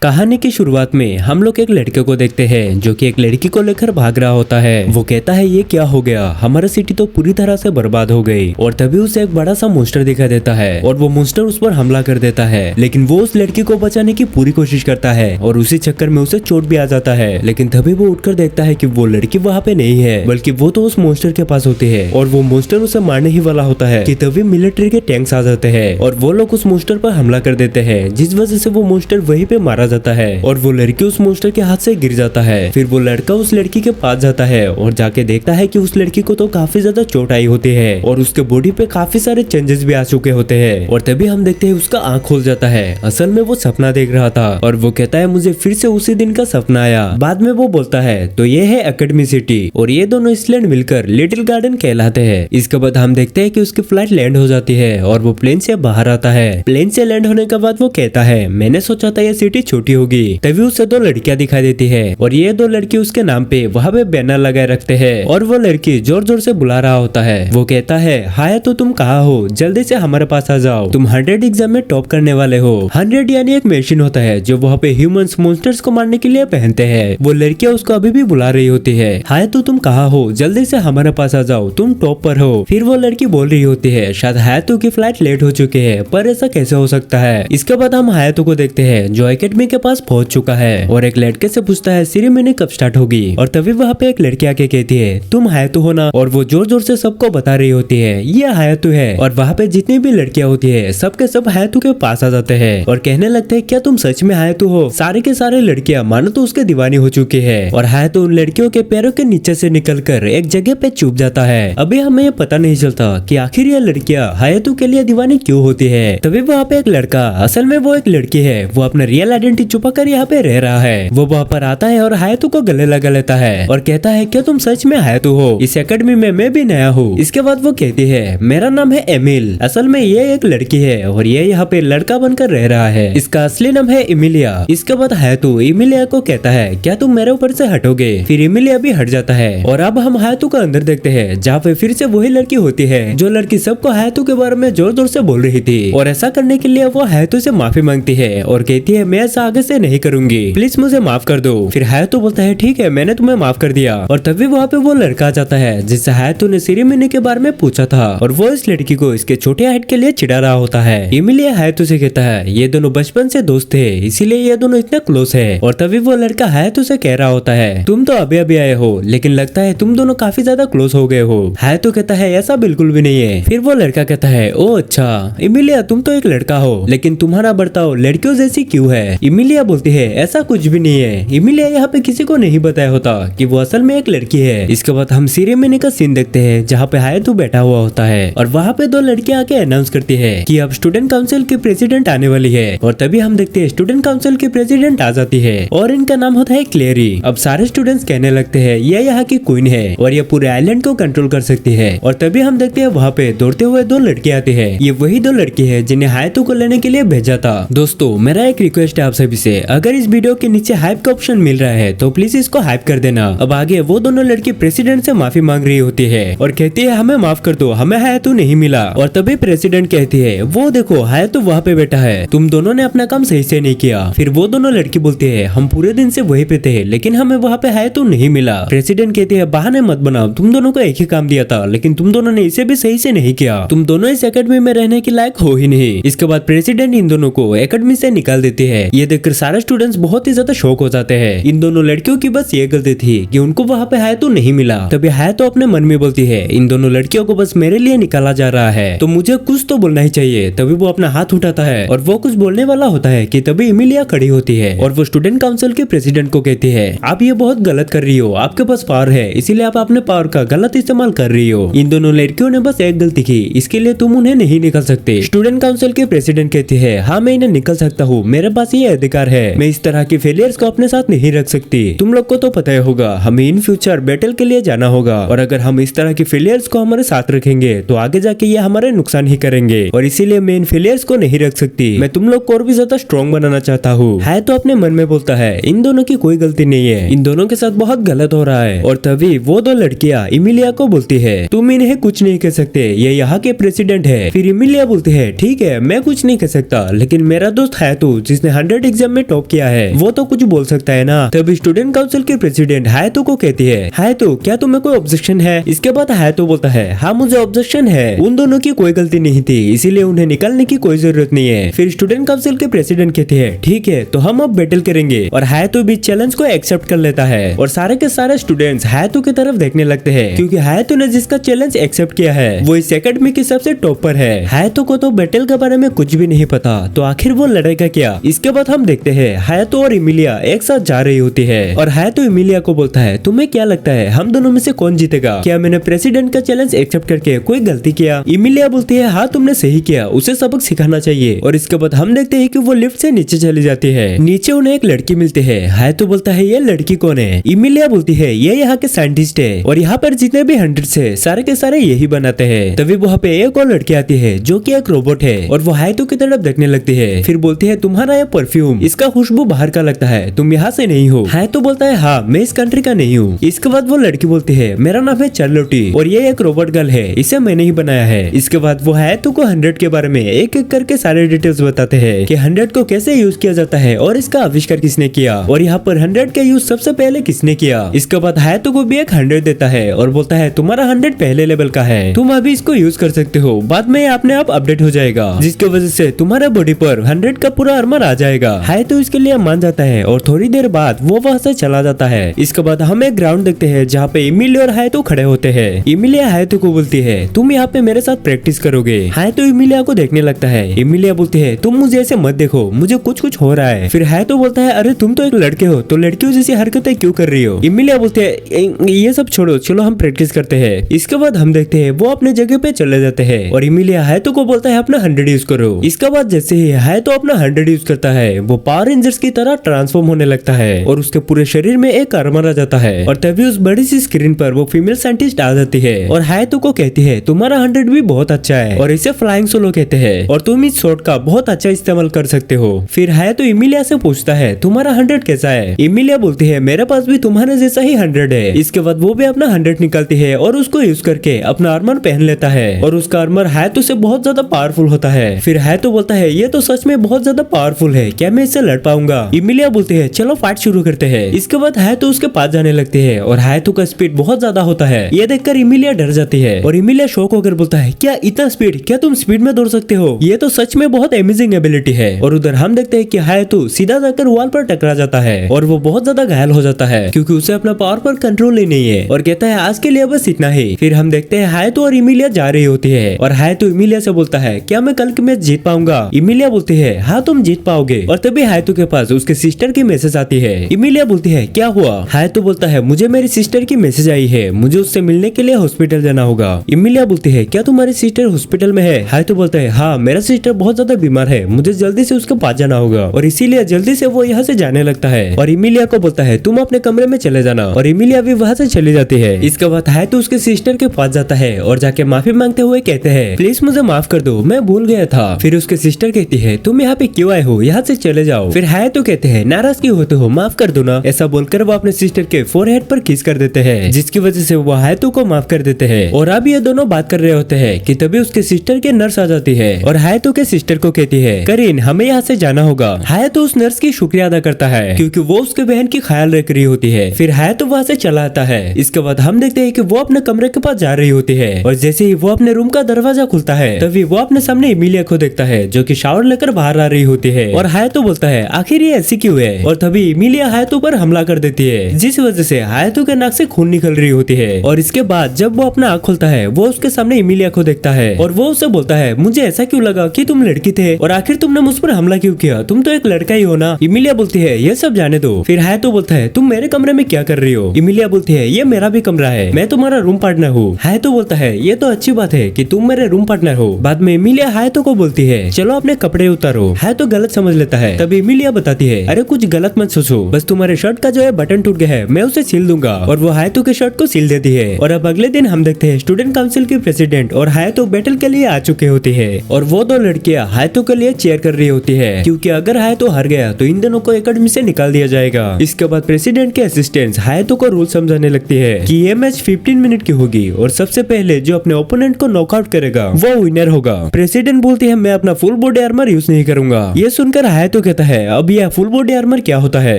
कहानी की शुरुआत में हम लोग एक लड़के को देखते हैं जो कि एक लड़की को लेकर भाग रहा होता है। वो कहता है ये क्या हो गया, हमारा सिटी तो पूरी तरह से बर्बाद हो गई। और तभी उसे एक बड़ा सा मॉन्स्टर दिखाई देता है और वो मॉन्स्टर उस पर हमला कर देता है। लेकिन वो उस लड़की को बचाने की पूरी कोशिश करता है और उसी चक्कर में उसे चोट भी आ जाता है। लेकिन तभी वो उठकर देखता है कि वो लड़की वहाँ पे नहीं है, बल्कि वो तो उस मॉन्स्टर के पास होती है और वो मॉन्स्टर उसे मारने ही वाला होता है कि तभी मिलिट्री के टैंक्स आ जाते हैं और वो लोग उस मॉन्स्टर पर हमला कर देते हैं, जिस वजह से वो मॉन्स्टर वहीं पे मारा जाता है और वो लड़की उस मॉन्स्टर के हाथ से गिर जाता है। फिर वो लड़का उस लड़की के पास जाता है और जाके देखता है कि उस लड़की को तो काफी ज्यादा चोट आई होती है और उसके बॉडी पे काफी सारे चेंजेस भी आ चुके होते हैं। और तभी हम देखते हैं उसका आंख खुल जाता है। असल में वो सपना देख रहा था और वो कहता है मुझे फिर से उसी दिन का सपना आया। बाद में वो बोलता है तो ये है एकेडमी सिटी और ये दोनों इसलैंड मिलकर लिटिल गार्डन कहलाते हैं। इसके बाद हम देखते हैं कि उसकी फ्लाइट लैंड हो जाती है और वो प्लेन से बाहर आता है। प्लेन से लैंड होने के बाद वो कहता है मैंने सोचा था ये सिटी छोटी होगी। तभी उसे दो लड़कियां दिखाई देती है और ये दो लड़की उसके नाम पे वहाँ पे बैनर लगाए रखते हैं और वो लड़की जोर जोर से बुला रहा होता है। वो कहता है हाय तो तुम कहाँ हो, जल्दी से हमारे पास आ जाओ, तुम 100 एग्जाम में टॉप करने वाले हो। 100 यानी एक मशीन होता है जो वहाँ पे ह्यूमंस मॉन्स्टर्स को मारने के लिए पहनते हैं। वो लड़कियां उसको अभी भी बुला रही होती है हाय तो तुम कहाँ हो, जल्दी से हमारे पास आ जाओ, तुम टॉप पर हो। फिर वो लड़की बोल रही होती है शायद हायतो की फ्लाइट लेट हो चुकी है, पर ऐसा कैसे हो सकता है। इसके बाद हम हायतो को देखते हैं जो एकेडमी के पास पहुंच चुका है और एक लड़के से पूछता है सेरेमनी कब स्टार्ट होगी। और तभी वहाँ पे एक लड़की आके कहती है तुम हायतो हो ना, और वो जोर जोर से सबको बता रही होती है ये हायतो है। और वहाँ पे जितनी भी लड़कियां होती है सबके सब हायतो के पास आ जाते हैं और कहने लगते हैं क्या तुम सच में हायतो हो। सारे के सारे लड़कियां मानो तो उसके दीवानी हो चुकी है और हायतो उन लड़कियों के पैरों के नीचे से निकलकर एक जगह पे छुप जाता है। अभी हमें ये पता नहीं चलता कि आखिर ये लड़कियां हायतो के लिए दीवानी क्यों होती है। तभी वहाँ पे एक लड़का, असल में वो एक लड़की है, वो अपना रियल आइडेंटिटी छुपा कर यहाँ पे रह रहा है। वो वहाँ पर आता है और हायतो को गले लगा लेता है और कहता है क्या तुम सच में हायतो हो, इस एकेडमी में मैं भी नया हूँ। इसके बाद वो कहती है मेरा नाम है एमिल, असल में ये एक लड़की है और ये यहाँ पे लड़का बनकर रह रहा है, इसका असली नाम है इमिलिया। इसके बाद हायतो इमिलिया को कहता है क्या तुम मेरे ऊपर से हटोगे। फिर इमिलिया भी हट जाता है और अब हम हायतो का अंदर देखते हैं जहाँ पे फिर से वही लड़की होती है जो लड़की सबको हायतो के बारे में जोर जोर से बोल रही थी। और ऐसा करने के लिए वो हायतो से माफी मांगती है और कहती है मैं ऐसा आगे से नहीं करूंगी, प्लीज मुझे माफ कर दो। फिर हायतो बोलता है ठीक है मैंने तुम्हें माफ कर दिया। और तभी वहाँ पे वो लड़का आ जाता है जिससे हायतो ने सेरेमनी के बारे में पूछा था और वो इस लड़की को इसके छोटे हाइट के लिए चिढ़ा रहा होता है। इमिलिया हायतो से कहता है ये दोनों बचपन से दोस्त थे इसीलिए ये दोनों इतने क्लोज है। और तभी वो लड़का हायतो से कह रहा होता है तुम तो अभी अभी आए हो लेकिन लगता है तुम दोनों काफी ज्यादा क्लोज हो गए हो। हायतो कहता है ऐसा बिल्कुल भी नहीं है। फिर वो लड़का कहता है ओ अच्छा इमिलिया तुम तो एक लड़का हो लेकिन तुम्हारा बर्ताव लड़कियों जैसी क्यों है। इमिलिया बोलती है ऐसा कुछ भी नहीं है। इमिलिया यहाँ पे किसी को नहीं बताया होता कि वो असल में एक लड़की है। इसके बाद हम सेरेमनी का सीन देखते हैं जहाँ पे हायतो बैठा हुआ होता है और वहाँ पे दो लड़कियां आके अनाउंस करती है कि अब स्टूडेंट काउंसिल की प्रेसिडेंट आने वाली है। और तभी हम देखते हैं स्टूडेंट काउंसिल की प्रेसिडेंट आ जाती है और इनका नाम होता है क्लेरी। अब सारे स्टूडेंट्स कहने लगते हैं ये यहाँ की क्वीन है और ये पूरे आइलैंड को कंट्रोल कर सकती है। और तभी हम देखते हैं वहाँ पे दौड़ते हुए दो लड़के आते हैं। ये वही दो लड़की है जिन्हें हायतो को लेने के लिए भेजा था। दोस्तों मेरा एक रिक्वेस्ट है आप सभी से, अगर इस वीडियो के नीचे हाइप का ऑप्शन मिल रहा है तो प्लीज इसको हाइप कर देना। अब आगे वो दोनों लड़की प्रेसिडेंट से माफी मांग रही होती है और कहती है हमें माफ कर दो, हमें हायतो नहीं मिला। और तभी प्रेसिडेंट कहती है वो देखो हायतो वहाँ पे बैठा है, तुम दोनों ने अपना काम सही से नहीं किया। फिर वो दोनों लड़की बोलती है हम पूरे दिन से वहीं पे थे लेकिन हमें वहाँ पे हायतो नहीं मिला। प्रेसिडेंट कहती है बहाने मत बनाओ, तुम दोनों को एक ही काम दिया था लेकिन तुम दोनों ने इसे भी सही से नहीं किया, तुम दोनों इस एकेडमी में रहने के लायक हो ही नहीं। इसके बाद प्रेसिडेंट इन दोनों को एकेडमी से निकाल देती है। ये देखकर सारे स्टूडेंट्स बहुत ही ज्यादा शॉक हो जाते हैं। इन दोनों लड़कियों की बस ये गलती थी कि उनको वहाँ पे हायतो नहीं मिला। तभी हायतो अपने मन में बोलती है इन दोनों लड़कियों को बस मेरे लिए निकाला जा रहा है तो मुझे कुछ तो बोलना ही चाहिए। तभी वो अपना हाथ उठाता है और वो कुछ बोलने वाला होता है कि तभी इमिलिया खड़ी होती है और वो स्टूडेंट काउंसिल के प्रेसिडेंट को कहती है आप ये बहुत गलत कर रही हो, आपके पास पावर है इसीलिए आप अपने पावर का गलत इस्तेमाल कर रही हो। इन दोनों लड़कियों ने बस एक गलती की, इसके लिए तुम उन्हें नहीं निकाल सकते। स्टूडेंट काउंसिल के प्रेसिडेंट कहती है हाँ मैं इन्हें निकल सकता हूँ, मेरे पास ये अधिकार है, मैं इस तरह की फेलियर्स को अपने साथ नहीं रख सकती। तुम लोग को तो पता ही होगा हमें इन फ्यूचर बैटल के लिए जाना होगा और अगर हम इस तरह की फेलियर्स को हमारे साथ रखेंगे तो आगे जाके ये हमारे नुकसान ही करेंगे और इसीलिए मैं इन फेलियर्स को नहीं रख सकती। मैं तुम लोग को और भी ज्यादा स्ट्रॉन्ग बनाना चाहता हूँ। है तो अपने मन में बोलता है इन दोनों की कोई गलती नहीं है, इन दोनों के साथ बहुत गलत हो रहा है। और तभी वो दो लड़कियां इमिलिया को बोलती है तुम इन्हें कुछ नहीं कह सकते, ये यहाँ के प्रेसिडेंट है। फिर इमिलिया बोलती है ठीक है मैं कुछ नहीं कह सकता लेकिन मेरा दोस्त है तो जिसने 100 एग्जाम में टॉप किया है वो तो कुछ बोल सकता है ना। तभी स्टूडेंट काउंसिल की प्रेसिडेंट हायतो को कहती है, हायतो क्या तुम्हें कोई ऑब्जेक्शन है? इसके बाद हायतो बोलता है, हाँ मुझे ऑब्जेक्शन है, उन दोनों की कोई गलती नहीं थी इसीलिए उन्हें निकालने की कोई जरूरत नहीं है। फिर स्टूडेंट काउंसिल के प्रेसिडेंट कहते हैं, ठीक है तो हम अब बैटल करेंगे। और हायतो भी चैलेंज को एक्सेप्ट कर लेता है और सारे के सारे स्टूडेंट्स हायतो की तरफ देखने लगते हैं क्योंकि हायतो ने जिसका चैलेंज एक्सेप्ट किया है वो इस एकेडमी की सबसे टॉप पर है। हायतो को तो बैटल के बारे में कुछ भी नहीं पता तो आखिर वो लड़ेगा क्या। इसके बाद हम देखते हैं हायतो और इमिलिया एक साथ जा रही होती है और हायतो इमिलिया को बोलता है, तुम्हें क्या लगता है हम दोनों में से कौन जीतेगा? क्या मैंने प्रेसिडेंट का चैलेंज एक्सेप्ट करके कोई गलती किया? इमिलिया बोलती है, हाँ तुमने सही किया, उसे सबक सिखाना चाहिए। और इसके बाद हम देखते हैं कि वो लिफ्ट से नीचे चली जाती है। नीचे उन्हें एक लड़की मिलती है। हायतो बोलता है, ये लड़की कौन है? इमिलिया बोलती है, ये यहाँ के साइंटिस्ट है और यहाँ पर जितने भी 100 है सारे के सारे यही बनाते हैं। तभी वहाँ पे एक और लड़की आती है जो कि एक रोबोट है और वो हायतो की तरफ देखने लगती है। फिर बोलती है, तुम्हारा ये परफ्यूम इसका खुशबू बाहर का लगता है, तुम यहाँ से नहीं हो? हायतो बोलता है, हाँ मैं इस कंट्री का नहीं हूँ। इसके बाद वो लड़की बोलती है, मेरा नाम है चार्लोटी और ये एक रोबोट गर्ल है, इसे मैंने ही बनाया है। इसके बाद वो हायतो को 100 के बारे में एक एक करके सारे डिटेल्स बताते हैं कि 100 को कैसे यूज किया जाता है और इसका आविष्कार किसने किया और यहाँ पर 100 का यूज सबसे पहले किसने किया। इसके बाद हायतो को भी एक 100 देता है और बोलता है, तुम्हारा 100 पहले लेवल का है, तुम अभी इसको यूज कर सकते हो, बाद में अपने आप अपडेट हो जाएगा जिसकी वजह से तुम्हारे बॉडी पर 100 का पूरा आर्मर आ जाएगा। हायतो इसके लिए मान जाता है और थोड़ी देर बाद वो वहाँ से चला जाता है। इसके बाद हम एक ग्राउंड देखते हैं जहाँ पे इमिलिया और हायतो खड़े होते हैं। इमिलिया हायतो को बोलती है, तुम यहाँ पे मेरे साथ प्रैक्टिस करोगे। हायतो इमिलिया को देखने लगता है। इमिलिया बोलती है, तुम मुझे ऐसे मत देखो, मुझे कुछ कुछ हो रहा है। फिर हायतो बोलता है, अरे तुम तो एक लड़के हो तो लड़कियों जैसी हरकतें क्यों कर रही हो? इमिलिया बोलते है, ये सब छोड़ो, चलो हम प्रैक्टिस करते हैं। इसके बाद हम देखते हैं वो अपने जगह पे चले जाते हैं और इमिलिया हायतो को बोलता है, अपना 100 यूज करो। इसके बाद जैसे ही हायतो अपना 100 यूज करता है वो पावर रेंजर्स की तरह ट्रांसफॉर्म होने लगता है और उसके पूरे शरीर में एक आर्मर आ जाता है। और तभी उस बड़ी सी स्क्रीन पर वो फीमेल साइंटिस्ट आ जाती है और हायतो को कहती है, तुम्हारा 100 भी बहुत अच्छा है और इसे फ्लाइंग सोलो कहते हैं और तुम इस शॉट का बहुत अच्छा इस्तेमाल कर सकते हो। फिर हायतो इमिलिया से पूछता है, तुम्हारा 100 कैसा है? इमिलिया बोलती है, मेरे पास भी तुम्हारे जैसा ही 100 है। इसके बाद वो भी अपना 100 निकालती है और उसको यूज करके अपना आर्मर पहन लेता है और उसका आर्मर हायतो से बहुत ज्यादा पावरफुल होता है। फिर हायतो बोलता है, ये तो सच में बहुत ज्यादा पावरफुल है, क्या मैं इससे लड़ पाऊंगा? इमिलिया बोलती है, चलो फाइट शुरू करते हैं। इसके बाद हायतो उसके पास जाने लगती है और हायतो का स्पीड बहुत ज्यादा होता है। ये देखकर इमिलिया डर जाती है और इमिलिया शॉक होकर बोलता है, क्या इतना स्पीड? क्या तुम स्पीड में दौड़ सकते हो? ये तो सच में बहुत अमेजिंग एबिलिटी है। और उधर हम देखते हैं कि हायतो सीधा जाकर वॉल पर टकरा जाता है और वो बहुत ज्यादा घायल हो जाता है क्योंकि उसे अपना पावर पर कंट्रोल ही नहीं है और कहता है, आज के लिए बस इतना ही। फिर हम देखते हैं हायतो और इमिलिया जा रही होती है और हायतो इमिलिया से बोलता है, क्या मैं कल के मैच जीत पाऊंगा? इमिलिया बोलती है, हाँ तुम जीत पाओगे। और तभी हायतो के पास उसके सिस्टर की मैसेज आती है। इमिलिया बोलती है, क्या हुआ? हायतो बोलता है, मुझे मेरी सिस्टर की मैसेज आई है, मुझे उससे मिलने के लिए हॉस्पिटल जाना होगा। इमिलिया बोलती है, क्या तुम्हारी सिस्टर हॉस्पिटल में है? हायतो बोलता है, हाँ मेरा सिस्टर बहुत ज्यादा बीमार है, मुझे जल्दी से उसके पास जाना होगा और इसीलिए जल्दी से वो यहाँ से जाने लगता है। और इमिलिया को बोलता है, तुम अपने कमरे में चले जाना और इमिलिया भी वहाँ से चली जाती है। इसके बाद हायतो उसके सिस्टर के पास जाता है और जाके माफी मांगते हुए कहते हैं, प्लीज मुझे माफ कर दो, मैं भूल गया था। फिर उसके सिस्टर कहती है, तुम यहाँ पे क्यों आए हो? यहाँ से चले जाओ। फिर हायतो कहते हैं, नाराज क्यों होते हो, माफ कर दो ना। ऐसा बोलकर वो अपने सिस्टर के फोरहेड पर किस कर देते हैं जिसकी वजह से वो हायतो को माफ कर देते हैं। और अब ये दोनों बात कर रहे होते हैं कि तभी उसके सिस्टर के नर्स आ जाती है और हायतो के सिस्टर को कहती है, करीन हमें यहाँ से जाना होगा। हायतो उस नर्स की शुक्रिया अदा करता है क्योंकि वो उसके बहन की ख्याल रख रही होती है। फिर हायतो वहाँ से चला आता है। इसके बाद हम देखते हैं कि वो अपने कमरे के पास जा रही होती है और जैसे ही वो अपने रूम का दरवाजा खुलता है तभी वो अपने सामने इमिलिया को देखता है जो कि शावर लेकर बाहर आ रही होती है। और हायतो बोलता है, आखिर ये ऐसी क्यों है? और तभी इमिलिया हायतो पर हमला कर देती है जिस वजह से हायतो के नाक से खून निकल रही होती है। और इसके बाद जब वो अपना आँख खोलता है वो उसके सामने इमिलिया को देखता है और वो उससे बोलता है, मुझे ऐसा क्यों लगा कि तुम लड़की थे और आखिर तुमने मुझ पर हमला क्यों किया? तुम तो एक लड़का ही हो ना। इमिलिया बोलती है, ये सब जाने दो। फिर हायतो बोलता है, तुम मेरे कमरे में क्या कर रही हो? इमिलिया बोलती है, ये मेरा भी कमरा है, मैं तुम्हारा रूम पार्टनर हूँ। हायतो बोलता है, ये तो अच्छी बात है कि तुम मेरे रूम पार्टनर हो। बाद में इमिलिया हायतो को बोलती है, चलो अपने कपड़े उतारो। हायतो गलत समझ लेता है। तभी इमिलिया बताती है, अरे कुछ गलत मत सोचो, बस तुम्हारे शर्ट का जो है बटन टूट गया है, मैं उसे सिल दूंगा। और वो हायतो के शर्ट को सिल देती है। और अब अगले दिन हम देखते हैं स्टूडेंट काउंसिल की प्रेसिडेंट और हायतो बैटल के लिए आ चुके होती है और वो दो लड़कियां हायतो के लिए चेयर कर रही होती है क्योंकि अगर हायतो हार गया तो इन दोनों को एकेडमी से निकाल दिया जाएगा। इसके बाद प्रेसिडेंट के असिस्टेंट हायतो को रूल समझाने लगती है कि ये मैच 15 मिनट की होगी और सबसे पहले जो अपने ओपोनेंट को नॉकआउट करेगा वो विनर होगा। प्रेसिडेंट बोलती है, मैं अपना फुल बॉडी आर्मर यूज नहीं करूंगा। ये सुनकर हायतो तो कहता है अब यह फुल बॉडी आर्मर क्या होता है,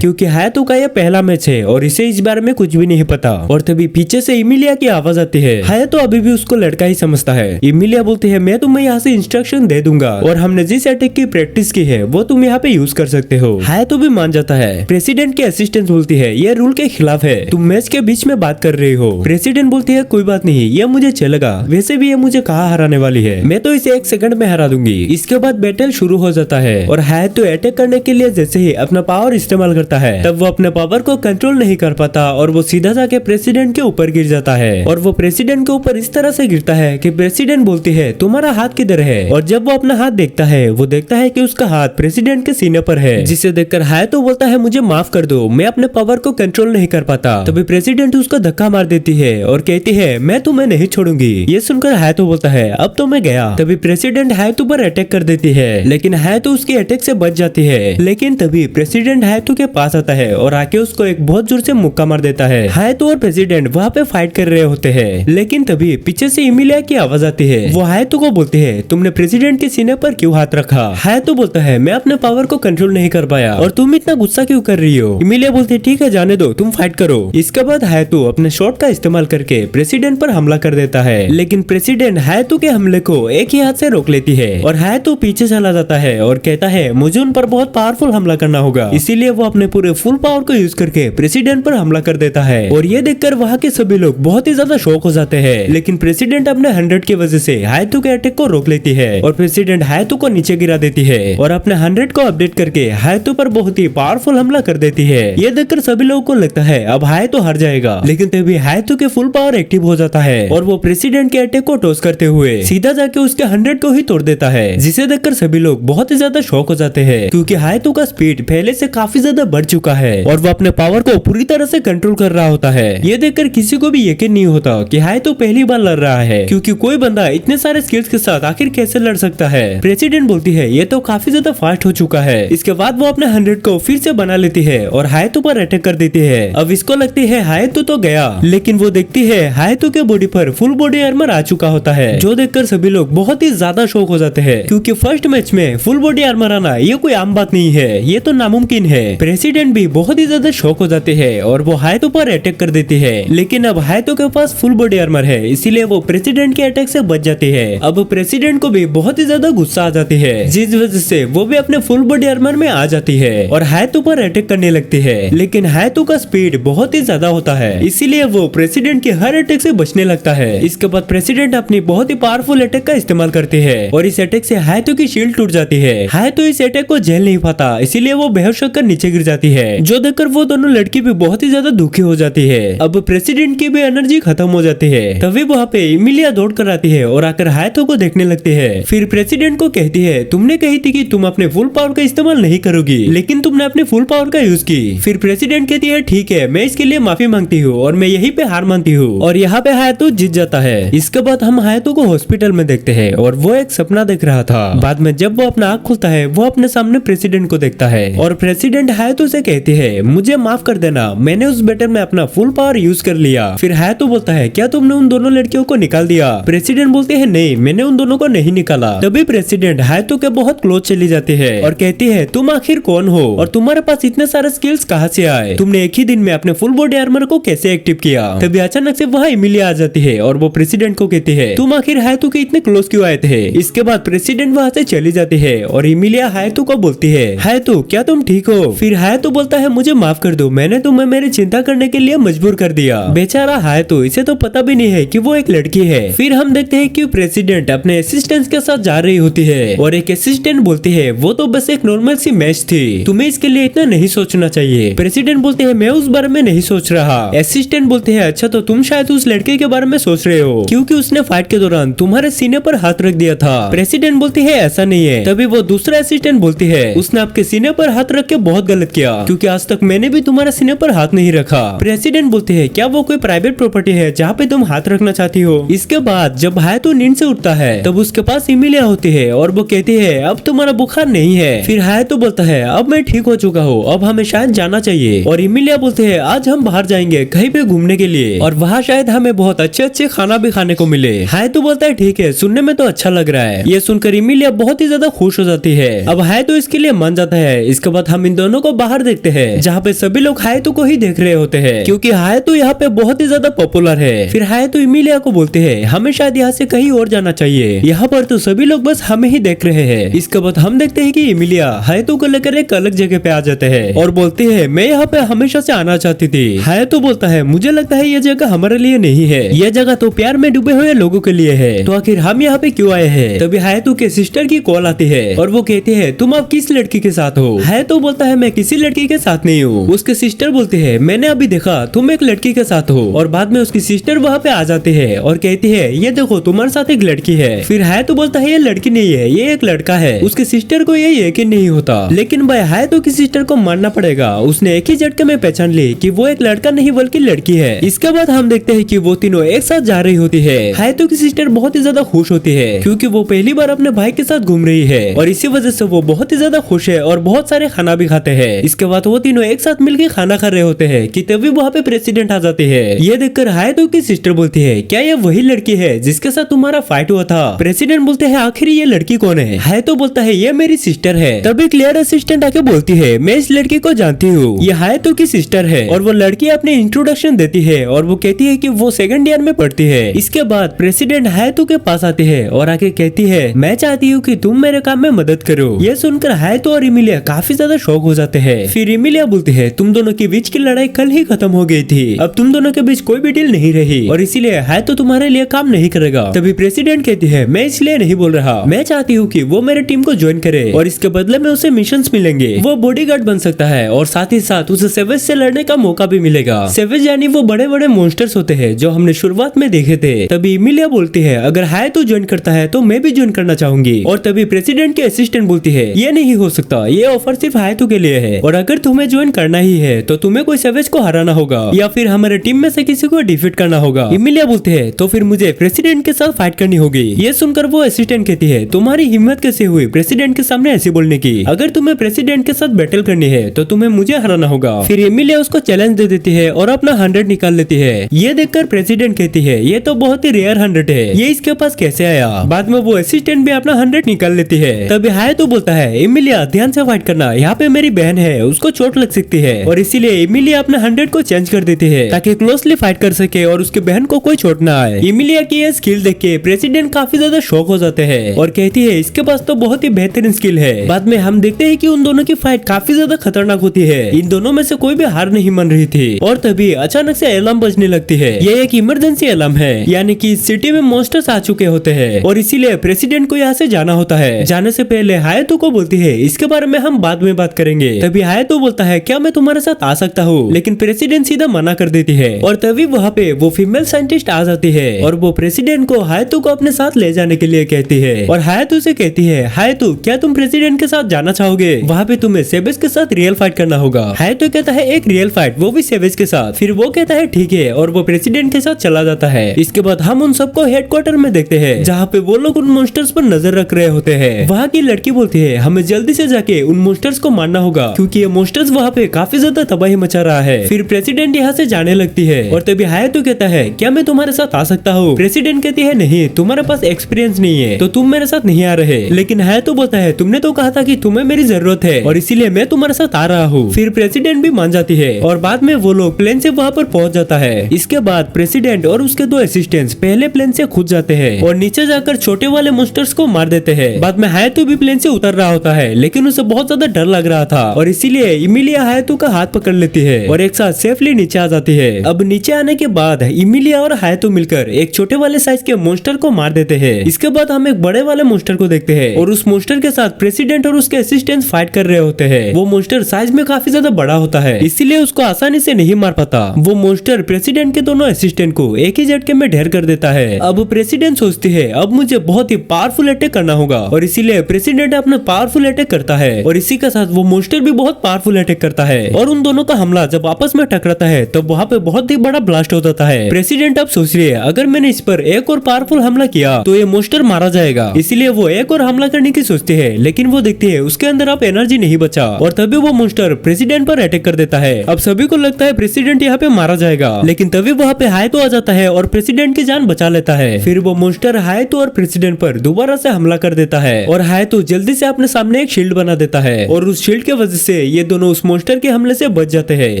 क्योंकि हायातो का यह पहला मैच है और इसे इस बारे में कुछ भी नहीं पता। और तभी पीछे से इमिलिया की आवाज आती है। हायातो अभी भी उसको लड़का ही समझता है। इमिलिया बोलती है मैं तुम्हें यहाँ से इंस्ट्रक्शन दे दूंगा और हमने जिस अटैक की प्रैक्टिस की है वो तुम यहाँ पे यूज कर सकते हो। हायातो भी मान जाता है। प्रेसिडेंट की असिस्टेंट बोलती है ये रूल के खिलाफ है, तुम मैच के बीच में बात कर रही हो। प्रेसिडेंट बोलती है कोई बात नहीं, ये मुझे चलेगा, वैसे भी ये मुझे कहाँ हराने वाली है, मैं तो इसे 1 सेकंड में हरा दूंगी। इसके बाद बैटल शुरू हो जाता है और हायातो अटैक करने के लिए जैसे ही अपना पावर इस्तेमाल करता है तब वो अपने पावर को कंट्रोल नहीं कर पाता और वो सीधा जाके प्रेसिडेंट के ऊपर गिर जाता है। और वो प्रेसिडेंट के ऊपर इस तरह से गिरता है कि प्रेसिडेंट बोलती है तुम्हारा हाथ किधर है, और जब वो अपना हाथ देखता है वो देखता है कि उसका हाथ प्रेसिडेंट के सीने पर है, जिसे देखकर हायातो बोलता है मुझे माफ कर दो, मैं अपने पावर को कंट्रोल नहीं कर पाता। तभी प्रेसिडेंट उसको धक्का मार देती है और कहती है मैं तुम्हें नहीं छोड़ूंगी। ये सुनकर हायातो बोलता है अब तो मैं गया। तभी प्रेसिडेंट हायातो पर अटैक कर देती है, लेकिन हायातो उसके अटैक से बच जाती है। लेकिन तभी प्रेसिडेंट हायातो के पास आता है और आके उसको एक बहुत जोर से मुक्का मार देता है। हायातो और प्रेसिडेंट वहाँ पे फाइट कर रहे होते हैं, लेकिन तभी पीछे से इमिलिया की आवाज आती है। वो हायातो को बोलती है तुमने प्रेसिडेंट के सीने पर क्यों हाथ रखा। हायातो बोलता है मैं अपने पावर को कंट्रोल नहीं कर पाया और तुम इतना गुस्सा क्यों कर रही हो। इमिलिया बोलती है ठीक है जाने दो, तुम फाइट करो। इसके बाद हायातो अपने शॉट का इस्तेमाल करके प्रेसिडेंट पर हमला कर देता है, लेकिन प्रेसिडेंट हायातो के हमले को एक ही हाथ से रोक लेती है और हायातो पीछे चला जाता है और कहता है मुझे उन पर बहुत पावरफुल हमला करना होगा। इसीलिए वो अपने पूरे फुल पावर को यूज करके प्रेसिडेंट पर हमला कर देता है। और ये देखकर वहाँ के सभी लोग बहुत ही ज्यादा शॉक हो जाते हैं, लेकिन प्रेसिडेंट अपने 100 की वजह से हायातो के अटैक को रोक लेती है और प्रेसिडेंट हायातो को नीचे गिरा देती है और अपने 100 को अपडेट करके हायातो पर बहुत ही पावरफुल हमला कर देती है। ये देखकर सभी लोगों को लगता है अब हायातो हार जाएगा, लेकिन तभी हायातो के फुल पावर एक्टिव हो जाता है और वो प्रेसिडेंट के अटैक को टॉस करते हुए सीधा जाके उसके 100 को ही तोड़ देता है, जिसे देखकर सभी लोग बहुत ही ज्यादा शॉक हो जाते हैं, क्योंकि हायातो का स्पीड पहले से काफी ज्यादा बढ़ चुका है और वो अपने पावर को पूरी तरह से कंट्रोल कर रहा होता है। ये देखकर किसी को भी यकीन नहीं होता कि हायातो पहली बार लड़ रहा है, क्योंकि कोई बंदा इतने सारे स्किल्स के साथ आखिर कैसे लड़ सकता है। प्रेसिडेंट बोलती है ये तो काफी ज्यादा फास्ट हो चुका है। इसके बाद वो अपने 100 को फिर से बना लेती है और हायातो पर अटैक कर देती है। अब इसको लगती है हायातो तो गया, लेकिन वो देखती है हायातो के बॉडी पर फुल बॉडी आर्मर आ चुका होता है, जो देखकर सभी लोग बहुत ही ज्यादा शॉक हो जाते हैं, क्योंकि फर्स्ट मैच में फुल बॉडी आर्मर आना ये कोई आम बात नहीं है, ये तो नामुमकिन है। प्रेसिडेंट भी बहुत ही ज्यादा शॉक हो जाते हैं और वो हायातो पर अटैक कर देती है, लेकिन अब हायातो के पास फुल बॉडी आर्मर है, इसीलिए वो प्रेसिडेंट के अटैक से बच जाती है। अब प्रेसिडेंट को भी बहुत ही ज्यादा गुस्सा आ जाती है, जिस वजह से वो भी अपने फुल बॉडी आर्मर में आ जाती है और हायातो पर अटैक करने लगती है, लेकिन हायातो का स्पीड बहुत ही ज्यादा होता है, इसीलिए वो प्रेसिडेंट के हर अटैक से बचने लगता है। इसके बाद प्रेसिडेंट अपनी बहुत ही पावरफुल अटैक का इस्तेमाल करते हैं और इस अटैक से हायातो की शील्ड टूट जाती है। हायातो इस अटैक को झेल नहीं पाता, इसीलिए वो बेहोश होकर नीचे गिर जाती है, जो देखकर वो दोनों लड़की भी बहुत ही ज्यादा दुखी हो जाती है। अब प्रेसिडेंट की भी एनर्जी खत्म हो जाती है, तभी वहाँ पे इमिलिया दौड़ कर आती है और आकर हायातो को देखने लगती है। फिर प्रेसिडेंट को कहती है तुमने कही थी कि तुम अपने फुल पावर का इस्तेमाल नहीं करोगी, लेकिन तुमने अपने फुल पावर का यूज की। फिर प्रेसिडेंट कहती है ठीक है, मैं इसके लिए माफी मांगती हूँ और मैं यहीं पे हार मानती हूँ, और यहाँ पे हायातो जीत जाता है। इसके बाद हम हायातो को हॉस्पिटल में देखते हैं और वो एक सपना देख रहा था। बाद में जब वो अपना आँख खुलता है वो अपने सामने प्रेसिडेंट को देखता है और प्रेसिडेंट हायातो से कहती है मुझे माफ कर देना, मैंने उस बैटल में अपना फुल पावर यूज कर लिया। फिर हायातो बोलता है क्या तुमने उन दोनों लड़कियों को निकाल दिया। प्रेसिडेंट बोलते हैं नहीं, मैंने उन दोनों को नहीं निकाला। तभी प्रेसिडेंट हायातो के बहुत क्लोज चली जाती है और कहती है तुम आखिर कौन हो और तुम्हारे पास इतने सारे स्किल्स कहाँ से आए, तुमने एक ही दिन में अपने फुल बॉडी आर्मर को कैसे एक्टिव किया। तभी अचानक से वहाँ इमिलिया आ जाती है और वो प्रेसिडेंट को कहती है तुम आखिर हायातो के इतने क्लोज क्यों आए थे। इसके बाद प्रेसिडेंट वहाँ से चली जाती है और इमिलिया हायातो को बोलती है हायातो क्या तुम ठीक हो। फिर हायातो बोलता है मुझे माफ कर दो, मैंने तुम्हें मेरी चिंता करने के लिए मजबूर कर दिया। बेचारा हायातो, इसे तो पता भी नहीं है कि वो एक लड़की है। फिर हम देखते हैं कि प्रेसिडेंट अपने असिस्टेंट के साथ जा रही होती है और एक असिस्टेंट बोलती है वो तो बस एक नॉर्मल सी मैच थी, तुम्हें इसके लिए इतना नहीं सोचना चाहिए। प्रेसिडेंट बोलते हैं मैं उस बारे में नहीं सोच रहा। असिस्टेंट बोलते हैं अच्छा तो तुम शायद उस लड़के के बारे में सोच रहे हो, क्योंकि उसने फाइट के दौरान तुम्हारे सीने पर हाथ रख दिया था। प्रेसिडेंट बोलती है ऐसा नहीं है। तभी वो दूसरा असिस्टेंट बोलती है उसने आपके सीने पर हाथ रख के बहुत गलत किया, क्योंकि आज तक मैंने भी तुम्हारे सीने पर हाथ नहीं रखा। प्रेसिडेंट बोलते हैं क्या वो कोई प्राइवेट प्रॉपर्टी है जहाँ पे तुम हाथ रखना चाहती हो। इसके बाद जब हायातो नींद से उठता है तब उसके पास इमिलिया होती है और वो कहती है अब तुम्हारा बुखार नहीं है। फिर हायातो बोलता है अब मैं ठीक हो चुका हूँ, अब हमें शायद जाना चाहिए। और इमिलिया बोलते हैं आज हम बाहर जाएंगे कहीं पे घूमने के लिए और वहाँ शायद हमें बहुत अच्छे अच्छे खाना भी खाने को मिले। हायातो बोलता है ठीक है, सुनने में तो अच्छा लग रहा है। ये सुनकर इमिलिया बहुत ही ज्यादा खुश हो जाती है। अब हायातो इसके लिए मान जाता है। इसके बाद हम इन दोनों को बाहर देखते हैं, जहाँ पे सभी लोग हायातो को ही देख रहे होते हैं, क्योंकि हायातो यहाँ पे बहुत ही ज्यादा पॉपुलर है। फिर हायातो इमिलिया को बोलते हैं हमें शायद यहाँ से कहीं और जाना चाहिए, यहाँ पर तो सभी लोग बस हमें ही देख रहे हैं। इसके बाद हम देखते हैं कि इमिलिया हायातो को लेकर एक अलग जगह पे आ जाते हैं और बोलते हैं मैं यहाँ पे हमेशा से आना चाहती थी। हायातो बोलता है मुझे लगता है ये जगह हमारे लिए नहीं है, ये जगह तो प्यार में डूबे हुए लोगों के लिए है, तो आखिर हम यहाँ पे क्यों आए हैं। तभी हायातो के सिस्टर की कॉल आती है और वो कहती है तुम अब किस लड़की के साथ हो। हायातो बोलता है मैं किसी लड़की के साथ नहीं हूँ। उसके सिस्टर बोलते हैं मैंने अभी देखा तुम एक लड़की के साथ हो, और बाद में उसकी सिस्टर वहाँ पे आ जाती है और कहती है ये देखो तुम्हारे साथ एक लड़की है। फिर हायातो बोलता है ये लड़की नहीं है, ये एक लड़का है। उसके सिस्टर को ये यकीन नहीं होता, लेकिन भाई हायातो की सिस्टर को मानना पड़ेगा, उसने एक ही झटके में पहचान ली कि वो एक लड़का नहीं बल्कि लड़की है। इसके बाद हम देखते हैं कि वो तीनों एक साथ जा रही होती है। हायातो की सिस्टर बहुत ही ज्यादा खुश होती है क्योंकि वो पहली बार अपने भाई के साथ घूम रही है, और इसी वजह से वो बहुत ही ज्यादा खुश है और बहुत सारे खाना भी खाते हैं। इसके बाद वो तीनों एक साथ मिलकर खाना खा रहे होते हैं कि तभी वहाँ पे प्रेसिडेंट आ जाती है। ये देखकर हायातो की सिस्टर बोलती है क्या ये वही लड़की है जिसके साथ तुम्हारा फाइट हुआ था। प्रेसिडेंट बोलते हैं आखिर ये लड़की कौन है। हायातो बोलता है ये मेरी सिस्टर है। तभी क्लियर असिस्टेंट आके बोलती है मैं इस लड़की को जानती हूँ, ये हायातो की सिस्टर है। और वो लड़की अपने इंट्रोडक्शन देती है और वो कहती है कि वो सेकंड ईयर में पढ़ती है। इसके बाद प्रेसिडेंट हायातो के पास आती है और आके कहती है मैं चाहती हूँ कि तुम मेरे काम में मदद करो। ये सुनकर हायातो और इमिलिया काफी ज्यादा शॉक हो जाते हैं। फिर इमिलिया बोलती है तुम दोनों के बीच की लड़ाई कल ही खत्म हो गई थी, अब तुम दोनों के बीच कोई भी डील नहीं रही और इसीलिए हायातो तुम्हारे लिए काम नहीं करेगा। तभी प्रेसिडेंट कहती है मैं इसलिए नहीं बोल रहा, मैं चाहती हूँ कि वो मेरे टीम को ज्वाइन करे और इसके बदले में उसे मिशंस मिलेंगे, वो बॉडीगार्ड बन सकता है और साथ ही साथ उसे सेवेज से लड़ने का मौका भी मिलेगा। सेवेज यानी वो बड़े बड़े मॉन्स्टर्स होते हैं जो हमने शुरुआत में देखे थे। तभी इमिलिया बोलती है अगर हायातो ज्वाइन करता है तो मैं भी ज्वाइन करना चाहूंगी। और तभी प्रेसिडेंट के असिस्टेंट बोलती है ये नहीं हो सकता, ये ऑफर सिर्फ हायातो के लिए है और अगर तुम्हें ज्वाइन करना ही है तो तुम्हें कोई सेवेज को हराना होगा या फिर हमारे टीम में से किसी को डिफीट करना होगा। इमिलिया बोलते हैं तो फिर मुझे प्रेसिडेंट के साथ फाइट करनी होगी। ये सुनकर वो असिस्टेंट कहती है तुम्हारी हिम्मत कैसे हुई प्रेसिडेंट के सामने ऐसे बोलने की, अगर तुम्हें प्रेसिडेंट के साथ बैटल करनी है तो तुम्हें मुझे हराना होगा। फिर इमिलिया उसको चैलेंज दे देती है और अपना 100 निकाल लेती है। ये देखकर प्रेसिडेंट कहती है ये तो बहुत ही रेयर 100 है, ये इसके पास कैसे आया। बाद में वो असिस्टेंट भी अपना 100 निकाल लेती है। तभी हायातो बोलता है इमिलिया ध्यान से फाइट करना, यहाँ पे मेरी बहन है उसको चोट लग सकती है, और इसीलिए इमिलिया अपना 100 को चेंज कर देती है ताकि क्लोजली फाइट कर सके और उसकी बहन को कोई चोट ना आए। इमिलिया की ये स्किल देख के प्रेसिडेंट काफी ज्यादा शॉक हो जाते हैं और कहती है इसके पास तो बहुत ही बेहतरीन स्किल है। बाद में हम देखते हैं कि उन दोनों की फाइट काफी ज्यादा खतरनाक होती है, इन दोनों में से कोई भी हार नहीं मान रही थी। और तभी अचानक से अलार्म बजने लगती है। ये एक इमरजेंसी अलार्म है, यानी कि सिटी में मॉन्स्टर्स आ चुके होते हैं और इसीलिए प्रेसिडेंट को यहाँ से जाना होता है। जाने से पहले हायातो को बोलती है इसके बारे में हम बाद में बात करेंगे। तभी हायातो बोलता है क्या मैं तुम्हारे साथ आ सकता हूँ, लेकिन प्रेसिडेंट सीधा मना कर देती है। और तभी वहाँ पे वो फीमेल साइंटिस्ट आ जाती है और वो प्रेसिडेंट को हायातो को अपने साथ ले जाने के लिए कहती है और हायातो से कहती है हायातो क्या तुम प्रेसिडेंट के साथ जाना चाहोगे, वहाँ पे तुम्हें सेवेज के साथ रियल फाइट करना होगा। हायातो कहता है एक रियल फाइट, वो भी सेवेज के साथ। फिर वो कहता है ठीक है और वो प्रेसिडेंट के साथ चला जाता है। इसके बाद हम उन सबको हेडक्वार्टर में देखते हैं जहाँ पे वो लोग उन मॉन्स्टर्स पर नजर रख रहे होते हैं। वहाँ की लड़की बोलती है हमें जल्दी से जाके उन मॉन्स्टर्स को मारना होगा क्योंकि ये मॉन्स्टर्स वहाँ पे काफी ज्यादा तबाही मचा रहा है। फिर प्रेसिडेंट यहाँ से जाने लगती है और तभी हायातो कहता है क्या मैं तुम्हारे साथ आ सकता हूँ। प्रेसिडेंट कहती है नहीं, तुम्हारे पास एक्सपीरियंस नहीं है तो तुम मेरे साथ नहीं आ रहे। लेकिन हायातो बोलता है तुमने तो कहा था कि तुम्हें मेरी जरूरत है और इसीलिए मैं तुम्हारे साथ आ रहा हूँ। फिर प्रेसिडेंट भी मान जाती है और बाद में वो लोग प्लेन से वहाँ पर पहुँच जाता है। इसके बाद प्रेसिडेंट और उसके 2 असिस्टेंट्स पहले प्लेन से कूद जाते हैं और नीचे जाकर छोटे वाले मॉन्स्टर्स को मार देते हैं। बाद में हायातो भी प्लेन से उतर रहा होता है लेकिन उसे बहुत ज्यादा डर लग रहा था और इसीलिए इमिलिया हायातो का हाथ पकड़ लेती है और एक साथ सेफली नीचे आ जाती है। अब नीचे आने के बाद इमिलिया और हायातो मिलकर एक छोटे वाले साइज के मॉन्स्टर को मार देते हैं। इसके बाद हम एक बड़े वाले मॉन्स्टर को देखते हैं और उस मॉन्स्टर के साथ प्रेसिडेंट और उसके असिस्टेंट्स फाइट कर रहे होते हैं। वो मॉन्स्टर साइज में काफी ज्यादा बड़ा होता है इसीलिए उसको आसानी से नहीं मार पाता। वो मॉन्स्टर प्रेसिडेंट के दोनों असिस्टेंट को एक ही झटके में ढेर कर देता है। अब प्रेसिडेंट सोचती है अब मुझे बहुत ही पावरफुल अटैक करना होगा और इसीलिए प्रेसिडेंट अपना पावरफुल अटैक करता है और इसी के साथ वो मॉन्स्टर भी बहुत पावरफुल अटैक करता है और उन दोनों का हमला जब आपस में टकराता है तो वहाँ पे बहुत ही बड़ा ब्लास्ट हो जाता है। प्रेसिडेंट अब सोच रही है अगर मैंने इस पर एक और पावरफुल हमला किया तो ये मॉन्स्टर मारा जाएगा, इसीलिए वो एक और हमला करने की सोचती है लेकिन वो देखती है उसके अंदर अब एनर्जी नहीं बचा और तभी वो मॉन्स्टर प्रेसिडेंट पर अटैक कर देता है। अब सभी को लगता है प्रेसिडेंट यहाँ पे मारा जाएगा लेकिन तभी वहाँ पे हायातो आ जाता है और प्रेसिडेंट की जान बचा लेता है। फिर वो मॉन्स्टर हायातो और प्रेसिडेंट पर दोबारा से हमला कर देता है और हायातो जल्दी से अपने सामने सामने एक शील्ड बना देता है और उस शील्ड के वजह से ये दोनों उस मॉन्स्टर के हमले से बच जाते हैं।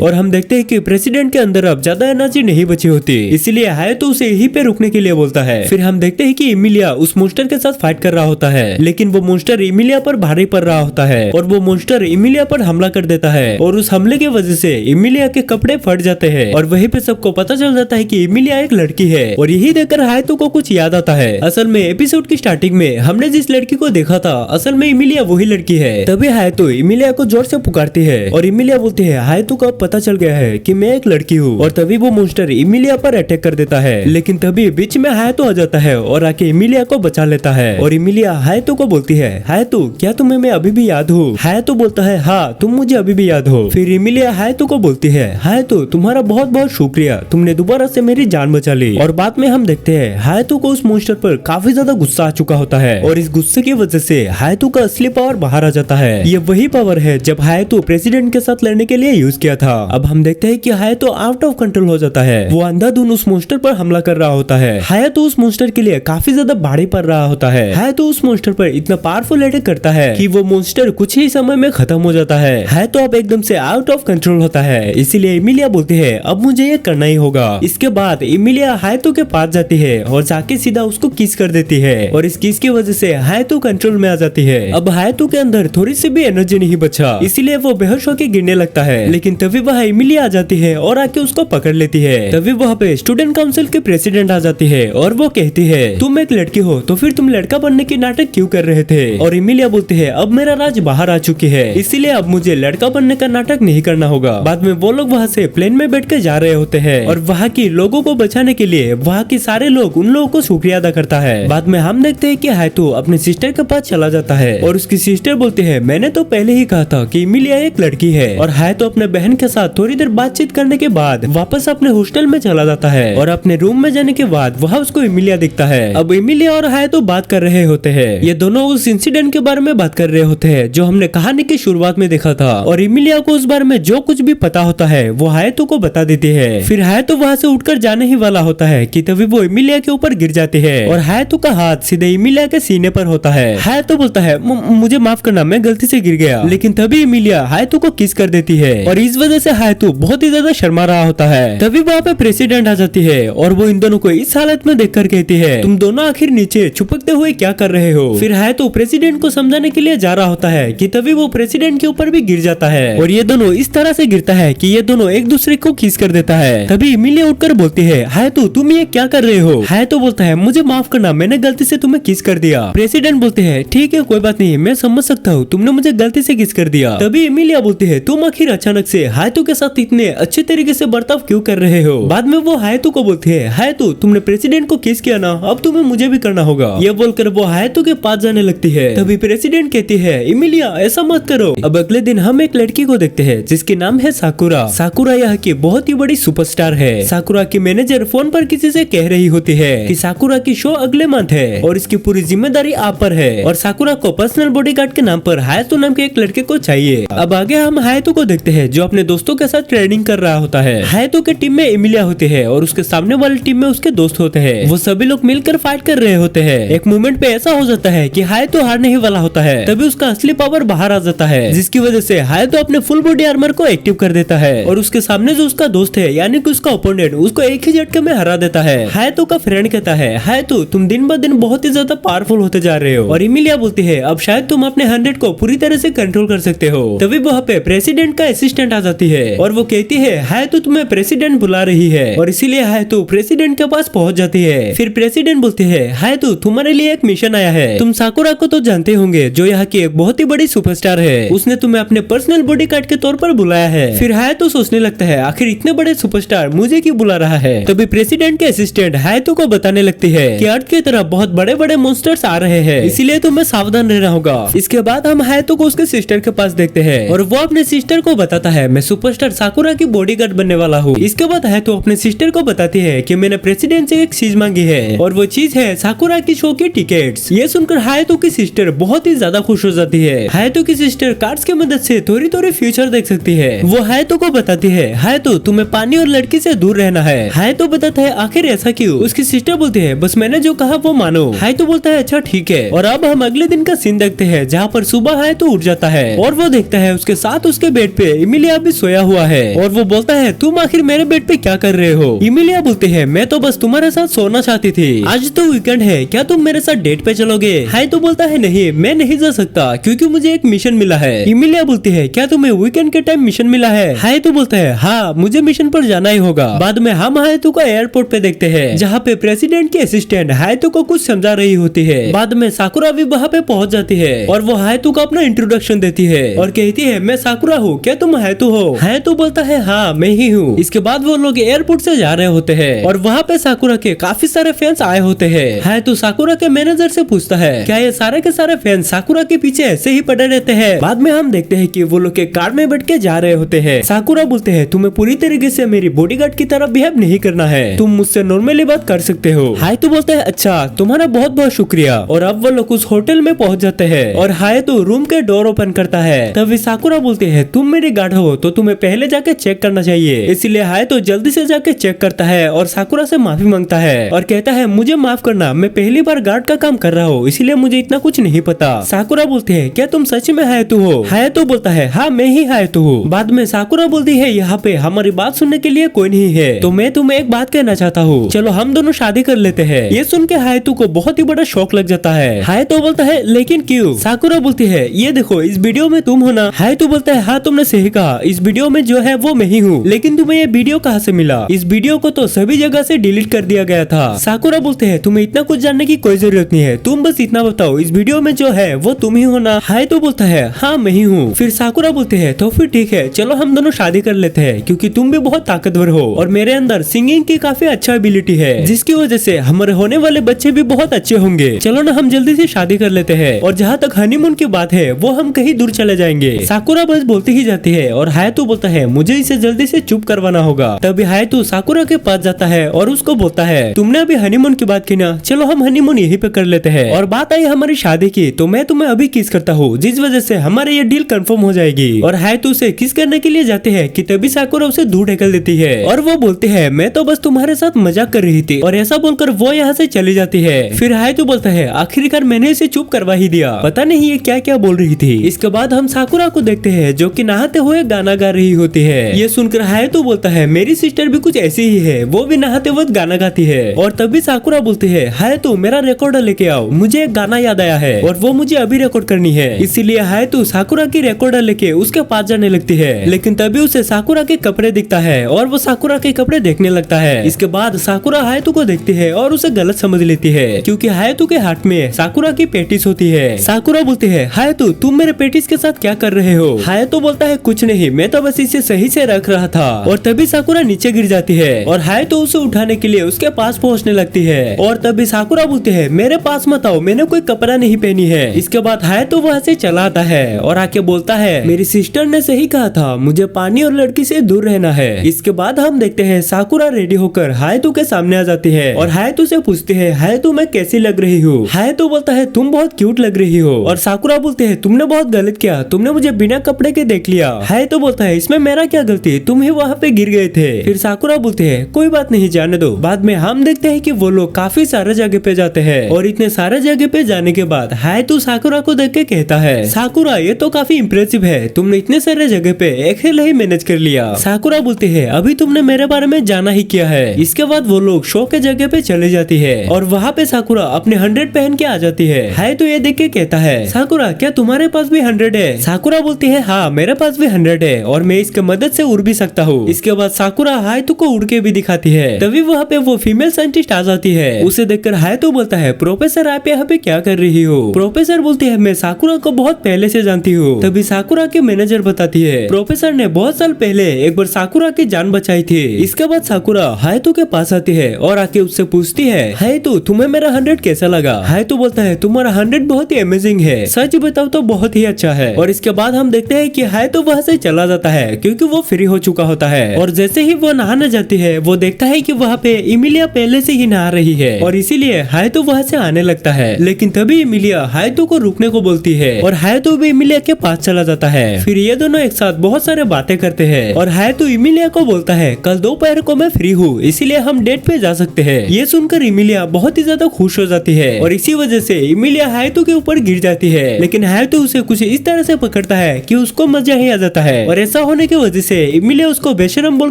और हम देखते हैं कि प्रेसिडेंट के अंदर अब ज्यादा एनर्जी नहीं बची होती, इसीलिए हाय तो उसे यहीं पे रुकने के लिए बोलता है। फिर हम देखते हैं कि इमिलिया उस मॉन्स्टर के साथ फाइट कर रहा होता है, लेकिन वो मॉन्स्टर इमिलिया पर भारी पड़ रहा होता है और वो मॉन्स्टर इमिलिया पर हमला कर देता है और उस हमले की वजह से इमिलिया के कपड़े फट जाते हैं और वहीं पे सबको पता चल जाता है कि इमिलिया एक लड़की है। और यही देखकर हायतो को कुछ याद आता है। असल में एपिसोड की स्टार्टिंग में हमने जिस लड़की को देखा था असल में इमिलिया वही लड़की है। तभी हायतो इमिलिया को जोर से पुकारती है और इमिलिया बोलती है हायतो को पता चल गया है कि मैं एक लड़की हूँ। और तभी वो मॉन्स्टर इमिलिया पर अटैक कर देता है, लेकिन तभी बीच में हायतो आ जाता है और आके इमिलिया को बचा लेता है। और इमिलिया हायतो को बोलती है हायतो क्या तुम्हें मैं अभी भी याद हूँ? हायतो बोलता है हाँ तुम मुझे अभी भी याद हो। फिर इमिलिया हायतो को बोलती है हायतो तुम्हारा बहुत बहुत शुक्रिया, तुमने दोबारा से मेरी जान बचा ली। और बाद में हम देखते हैं हायतो को उस मॉन्स्टर पर काफी ज्यादा गुस्सा आ चुका होता है और इस गुस्से की वजह से हायतो का असली पावर बाहर आ जाता है। ये वही पावर है जब हायतो प्रेसिडेंट के साथ लड़ने के लिए यूज किया था। अब हम देखते हैं कि हायतो आउट ऑफ कंट्रोल हो जाता है, वो अंधाधुन उस मॉन्स्टर पर हमला कर रहा होता है। हायतो उस मॉन्स्टर के लिए काफी ज्यादा भारी पड़ रहा होता है। हायतो उस मॉन्स्टर पर इतना पावरफुल अटैक करता है कि वो मॉन्स्टर कुछ ही समय में खत्म हो जाता है। हायतो अब एकदम से आउट ऑफ कंट्रोल होता है, इसीलिए इमिलिया बोलती है अब मुझे ये करना ही होगा। इसके बाद इमिलिया हायतो के पास जाती है और जाके सीधा उसको किस कर देती है और इस किस की वजह से हायतो कंट्रोल में आ जाती है। अब हायतो के अंदर थोड़ी सी भी एनर्जी नहीं बचा, इसीलिए वो बेहोश होकर गिरने लगता है। लेकिन तभी वह इमिलिया आ जाती है और आके उसको पकड़ लेती है। तभी वहाँ पे स्टूडेंट काउंसिल के प्रेसिडेंट आ जाती है और वो कहती है तुम एक लड़की हो तो फिर तुम लड़का बनने की नाटक क्यों कर रहे थे? और इमिलिया बोलती है अब मेरा राज बाहर आ चुकी है, इसीलिए अब मुझे लड़का बनने का नाटक नहीं करना होगा। बाद में वो लोग वहाँ से प्लेन में बैठ के जा रहे होते हैं और वहाँ की लोगों को बचाने के लिए वहाँ के सारे लोग उन लोगों को शुक्रिया अदा करता है। बाद में हम देखते हैं कि हायतो अपने सिस्टर के पास चला जाता है और उसकी सिस्टर बोलती है मैंने तो पहले ही कहा था कि इमिलिया एक लड़की है। और हायतो अपने बहन के साथ थोड़ी देर बातचीत करने के बाद वापस अपने हॉस्टल में चला जाता है और अपने रूम में जाने के बाद वहाँ उसको इमिलिया दिखता है। अब इमिलिया और हायतो बात कर रहे होते हैं, ये दोनों उस इंसिडेंट के बारे में बात कर रहे होते हैं जो हमने कहानी की शुरुआत में देखा था। और इमिलिया को उस बारे में जो कुछ भी पता होता है वो हायतो को बता देती है। फिर हायतो वहाँ से उठकर जाने ही वाला होता है कि तभी वो इमिलिया के ऊपर गिर जाती है और हायतो का हाथ सीधे इमिलिया के सीने पर होता है। हायतो बोलता है मुझे माफ करना, मैं गलती से गिर गया। लेकिन तभी इमिलिया हायतो को किस कर देती है और इस वजह से हायतो बहुत ही ज्यादा शर्मा रहा होता है। तभी वहाँ पे प्रेसिडेंट आ जाती है और वो इन दोनों को इस हालत में देखकर कहती है तुम दोनों आखिर नीचे छुपकते हुए क्या कर रहे हो? फिर हायतो प्रेसिडेंट को समझाने के लिए जा रहा होता है कि तभी वो प्रेसिडेंट के ऊपर भी गिर जाता है और ये दोनों इस तरह से गिरता है कि ये दोनों एक दूसरे को किस कर देता है। तभी इमिलिया उठकर बोलती है हायतो तुम ये क्या कर रहे हो? हायतो बोलता है मुझे माफ करना, मैंने गलती से तुम्हें किस कर दिया। प्रेसिडेंट बोलते हैं ठीक है कोई बात नहीं, मैं समझ सकता हूँ तुमने मुझे गलती से किस कर दिया। तभी इमिलिया बोलती है तुम आखिर अचानक से हायतो के साथ इतने अच्छे तरीके से बर्ताव क्यों कर रहे हो? बाद में वो हायतो को बोलती है हायतो तुमने प्रेसिडेंट को किस किया ना, अब तुम्हें मुझे भी करना होगा। ये बोलकर वो हायतो के पास जाने लगती है। तभी प्रेसिडेंट कहती है इमिलिया ऐसा मत करो। अब अगले दिन हम एक लड़की को देखते हैं जिसके नाम है साकुरा। साकुरा यहाँ की बहुत ही बड़ी सुपरस्टार है। साकुरा की मैनेजर फोन पर किसी से कह रही होती है कि साकुरा की शो अगले मंथ है और इसकी पूरी जिम्मेदारी आप पर है और साकुरा को पर्सनल बॉडीगार्ड के नाम पर हायतो नाम के एक लड़के को चाहिए। अब आगे हम हायतो को देखते हैं जो अपने दोस्तों के साथ ट्रेनिंग कर रहा होता है। हायतो के टीम में इमिलिया होती है और उसके सामने वाली टीम में उसके दोस्त होते हैं। वो सभी लोग मिलकर फाइट कर रहे होते हैं। एक मोमेंट पे ऐसा हो जाता है कि हायतो हारने ही वाला होता है, तभी उसका असली पावर बाहर आ जाता है जिसकी वजह से हायतो अपने फुल बॉडी आर्मर को एक्टिव कर देता है और उसके सामने जो उसका दोस्त है यानी कि उसका ओपोनेंट उसको एक ही झटके में हरा देता है। हायतो का फ्रेंड कहता है हायतो तुम दिन ब दिन बहुत ही ज्यादा पावरफुल होते जा रहे हो। और इमिलिया बोलती है अब शायद तुम अपने 100 को पूरी तरह से कंट्रोल कर सकते हो। तभी वहाँ पे प्रेसिडेंट का असिस्टेंट आ जाती है और वो कहती है हायतो तुम्हें प्रेसिडेंट बुला रही है और इसीलिए हायतो प्रेसिडेंट के पास पहुँच जाती है। फिर प्रेसिडेंट बोलती है हायतो तुम्हारे लिए एक मिशन आया है। तुम साकुरा को तो जानते होंगे जो यहाँ की एक बहुत ही बड़ी सुपरस्टार है, उसने तुम्हें अपने पर्सनल बॉडीगार्ड के तौर पर बुलाया है। फिर हायतो सोचने लगता है आखिर इतने बड़े सुपरस्टार मुझे क्यों बुला रहा है। तभी प्रेसिडेंट के असिस्टेंट हायतो को बताने लगती है कि अर्थ की तरह बहुत बड़े बड़े मॉन्स्टर्स आ रहे हैं, इसीलिए तुम्हें सावधान रहना होगा। इसके बाद हम हायतो को उसके सिस्टर के पास देखते हैं और वो अपने सिस्टर को बताता है मैं सुपरस्टार साकुरा की बॉडीगार्ड बनने वाला हूँ। इसके बाद हायतो अपने सिस्टर को बताती है कि मैंने प्रेसिडेंट से एक चीज मांगी है और वो चीज है साकुरा की शो की टिकट्स। ये सुनकर हायतो की सिस्टर बहुत ही ज्यादा खुश हो जाती है। हायतो की सिस्टर कार्ड्स की मदद से थोड़ी थोड़ी फ्यूचर देख सकती है। वो हायतो को बताती है हायतो तुम्हें पानी और लड़की से दूर रहना है। हायतो बताता है आखिर ऐसा क्यों? उसकी सिस्टर बोलती है बस मैंने जो कहा वो मानो। हायतो बोलता है अच्छा ठीक है। और अब हम अगले दिन का सीन देखते हैं जहाँ पर सुबह है तो उठ जाता है और वो देखता है उसके साथ उसके बेड पे इमिलिया भी सोया हुआ है और वो बोलता है तुम आखिर मेरे बेड पे क्या कर रहे हो। इमिलिया बोलते हैं मैं तो बस तुम्हारे साथ सोना चाहती थी, आज तो वीकेंड है, क्या तुम मेरे साथ डेट पे चलोगे। हाय तो बोलता है नहीं मैं नहीं जा सकता क्योंकि मुझे एक मिशन मिला है। इमिलिया बोलती है क्या तुम्हें वीकेंड के टाइम मिशन मिला है। हाय तो बोलता है हाँ मुझे मिशन पर जाना ही होगा। बाद में हम हायतो को एयरपोर्ट पे देखते हैं जहाँ पे प्रेसिडेंट की असिस्टेंट हायतो को कुछ समझा रही होती है। बाद में साकुरा भी वहाँ पे पहुँच जाती है और वो हायतो को अपना इंट्रोडक्शन देती है और कहती है मैं साकुरा हूँ, क्या तुम हायतो हो। हायतो बोलता है हाँ मैं ही हूँ। इसके बाद वो लोग एयरपोर्ट से जा रहे होते हैं और वहाँ पे साकुरा के काफी सारे फैंस आए होते हैं। हायतो साकुरा के मैनेजर से पूछता है क्या ये सारे के सारे फैंस साकुरा के पीछे ऐसे ही पड़े रहते हैं। बाद में हम देखते हैं कि वो लोग के कार में बैठ के जा रहे होते हैं। साकुरा बोलते हैं तुम्हें पूरी तरीके से मेरी बॉडीगार्ड की तरह बिहेव नहीं करना है, तुम मुझसे नॉर्मली बात कर सकते हो। हायतो बोलता है अच्छा तुम्हारा बहुत बहुत शुक्रिया। और अब वो लोग उस होटल में पहुंच जाते हैं और हायतो रूम के डोर ओपन करता है। तभी साकुरा बोलते हैं तुम मेरी गार्ड हो तो तुम्हें पहले जाके चेक करना चाहिए। इसलिए हायतो जल्दी से जाके चेक करता है और साकुरा से माफी मांगता है और कहता है मुझे माफ करना, मैं पहली बार गार्ड का काम कर रहा हूँ इसलिए मुझे इतना कुछ नहीं पता। साकुरा बोलते है क्या तुम सच में हायतो हो। हायतो बोलता है हाँ मैं ही हायतो हूँ। बाद में साकुरा बोलती है यहाँ पे हमारी बात सुनने के लिए कोई नहीं है तो मैं तुम्हें एक बात कहना चाहता हूँ, चलो हम दोनों शादी कर लेते हैं। ये सुन के हायतो को बहुत ही बड़ा शौक लग जाता है। हायतो बोलता है लेकिन क्यों। साकुरा बोलती है ये देखो इस वीडियो में तुम हो ना। हायतो बोलता है हाँ तुमने सही कहा, इस वीडियो में जो है वो मैं ही हूँ, लेकिन तुम्हें ये वीडियो कहाँ से मिला। इस वीडियो को तो सभी जगह से डिलीट कर दिया गया था। साकुरा बोलते हैं तुम्हें इतना कुछ जानने की कोई जरूरत नहीं है, तुम बस इतना बताओ इस वीडियो में जो है वो तुम ही हो ना। हायतो बोलता है हाँ मैं ही हूँ। फिर साकुरा बोलते हैं तो फिर ठीक है चलो हम दोनों शादी कर लेते हैं क्योंकि तुम भी बहुत ताकतवर हो और मेरे अंदर सिंगिंग की काफी अच्छा एबिलिटी है जिसकी वजह से हमारे होने वाले बच्चे भी बहुत अच्छे होंगे। चलो ना हम जल्दी से शादी कर लेते हैं और जहाँ तक हनीमून की बात है वो हम कहीं दूर चले जाएंगे। साकुरा बस बोलती ही जाती है और हायतो बोलता है मुझे इसे जल्दी से चुप करवाना होगा। तभी हायतो साकुरा के पास जाता है और उसको बोलता है तुमने अभी हनीमून की बात की ना, चलो हम हनीमून यहीं पे कर लेते हैं। और बात आई हमारी शादी की तो मैं तुम्हें अभी किस करता हूँ जिस वजह से हमारे ये डील कंफर्म हो जाएगी। और हायतो उसे किस करने के लिए जाते हैं कि तभी साकुरा उसे दूर ढकेल देती है और वो बोलते हैं मैं तो बस तुम्हारे साथ मजाक कर रही थी और ऐसा बोलकर वो यहाँ से चली जाती है। फिर हायतो बोलता है आखिरकार मैंने इसे चुप करवा ही दिया, पता नहीं ये क्या क्या बोल रही थी। इसके बाद हम साकुरा को देखते हैं जो कि नहाते हुए गाना गा रही होती है। ये सुनकर हायतो बोलता है मेरी सिस्टर भी कुछ ऐसी ही है, वो भी नहाते वक्त गाना गाती है। और तभी साकुरा बोलती है हायतो मेरा रिकॉर्डर लेके आओ, मुझे एक गाना याद आया है और वो मुझे अभी रिकॉर्ड करनी है। इसीलिए हायतो साकुरा की रिकॉर्डर लेके उसके पास जाने लगती है, लेकिन तभी उसे साकुरा के कपड़े दिखता है और वो साकुरा के कपड़े देखने लगता है। इसके बाद साकुरा हायतो को देखती है और उसे गलत समझ लेती है क्योंकि हायतो के हाथ में साकुरा की पेटिस होती है। साकुरा बोलती है हायतो तुम मेरे पेटिस के साथ क्या कर रहे हो। हायतो बोलता है कुछ नहीं, मैं तो बस इसे सही से रख रहा था। और तभी साकुरा नीचे गिर जाती है और हायतो उसे उठाने के लिए उसके पास पहुंचने लगती है। और तभी साकुरा बोलती है मेरे पास मत आओ, मैंने कोई कपड़ा नहीं पहनी है। इसके बाद हायतो वहाँ से चला आता है और आके बोलता है मेरी सिस्टर ने सही कहा था, मुझे पानी और लड़की से दूर रहना है। इसके बाद हम देखते हैं साकुरा रेडी होकर हायतो के सामने आ जाती है और हायतो से पूछती है हायतो मैं कैसी लग रही हूँ। हायतो बोलता है तुम बहुत क्यूट लग रही हो। और साकुरा बोलते है तुमने बहुत गलत किया, तुमने मुझे बिना कपड़े के देख लिया। हायतो बोलता है इसमें मेरा क्या गलती, तुम ही वहाँ पे गिर गए थे। फिर साकुरा बोलते है कोई बात नहीं जाने दो। बाद में हम देखते हैं कि वो लोग काफी सारे जगह पे जाते हैं और इतने सारे जगह पे जाने के बाद हायतो साकुरा को देख के कहता है साकुरा ये तो काफी इम्प्रेसिव है, तुमने इतने सारे जगह पे अकेले ही मैनेज कर लिया। साकुरा बोलते है अभी तुमने मेरे बारे में जाना ही किया है। इसके बाद वो लोग शो के जगह पे चले जाती है और वहाँ पे साकुरा अपने 100 पहन के आ जाती है। हायतो ये देख के कहता है साकुरा क्या तुम्हारे पास भी 100 है। साकुरा बोलती है हाँ मेरे पास भी 100 है और मैं इसके मदद से उड़ भी सकता हूँ। इसके बाद साकुरा हायतो को उड़ के भी दिखाती है। तभी वहाँ पे वो फीमेल साइंटिस्ट आ जाती है। उसे देखकर हायतो बोलता है प्रोफेसर आप यहाँ पे क्या कर रही हो। प्रोफेसर बोलती है मैं साकुरा को बहुत पहले से जानती हूँ। तभी साकुरा के मैनेजर बताती है प्रोफेसर ने बहुत साल पहले एक बार साकुरा की जान बचाई थी। इसके बाद साकुरा हायतो के पास आती है और आके उससे पूछती है हायतो तुम्हें मेरा 100 कैसा लगा। हायतो बोलता है तुम्हारा 100 बहुत ही अमेजिंग है, सच बताओ तो बहुत ही अच्छा है। और इसके बाद हम देखते हैं कि हायतो वहाँ से चला जाता है क्योंकि वो फ्री हो चुका होता है। और जैसे ही वो नहाने जाती है वो देखता है कि वहाँ पे इमिलिया पहले से ही नहा रही है और इसीलिए हायतो वहाँ से आने लगता है। लेकिन तभी इमिलिया हायतो को रुकने को बोलती है और हायतो भी इमिलिया के पास चला जाता है। फिर ये दोनों एक साथ बहुत सारे बातें करते हैं और हायतो इमिलिया को बोलता है कल दोपहर को मैं फ्री हूँ इसीलिए हम डेट पे जा सकते हैं। ये सुनकर इमिलिया बहुत ही ज्यादा खुश हो जाती है और इसी वजह से इमिलिया हायतो के ऊपर गिर जाती है, लेकिन हायातो उसे कुछ इस तरह से पकड़ता है कि उसको मजा ही आ जाता है और ऐसा होने की वजह से इमिलिया उसको बेशरम बोल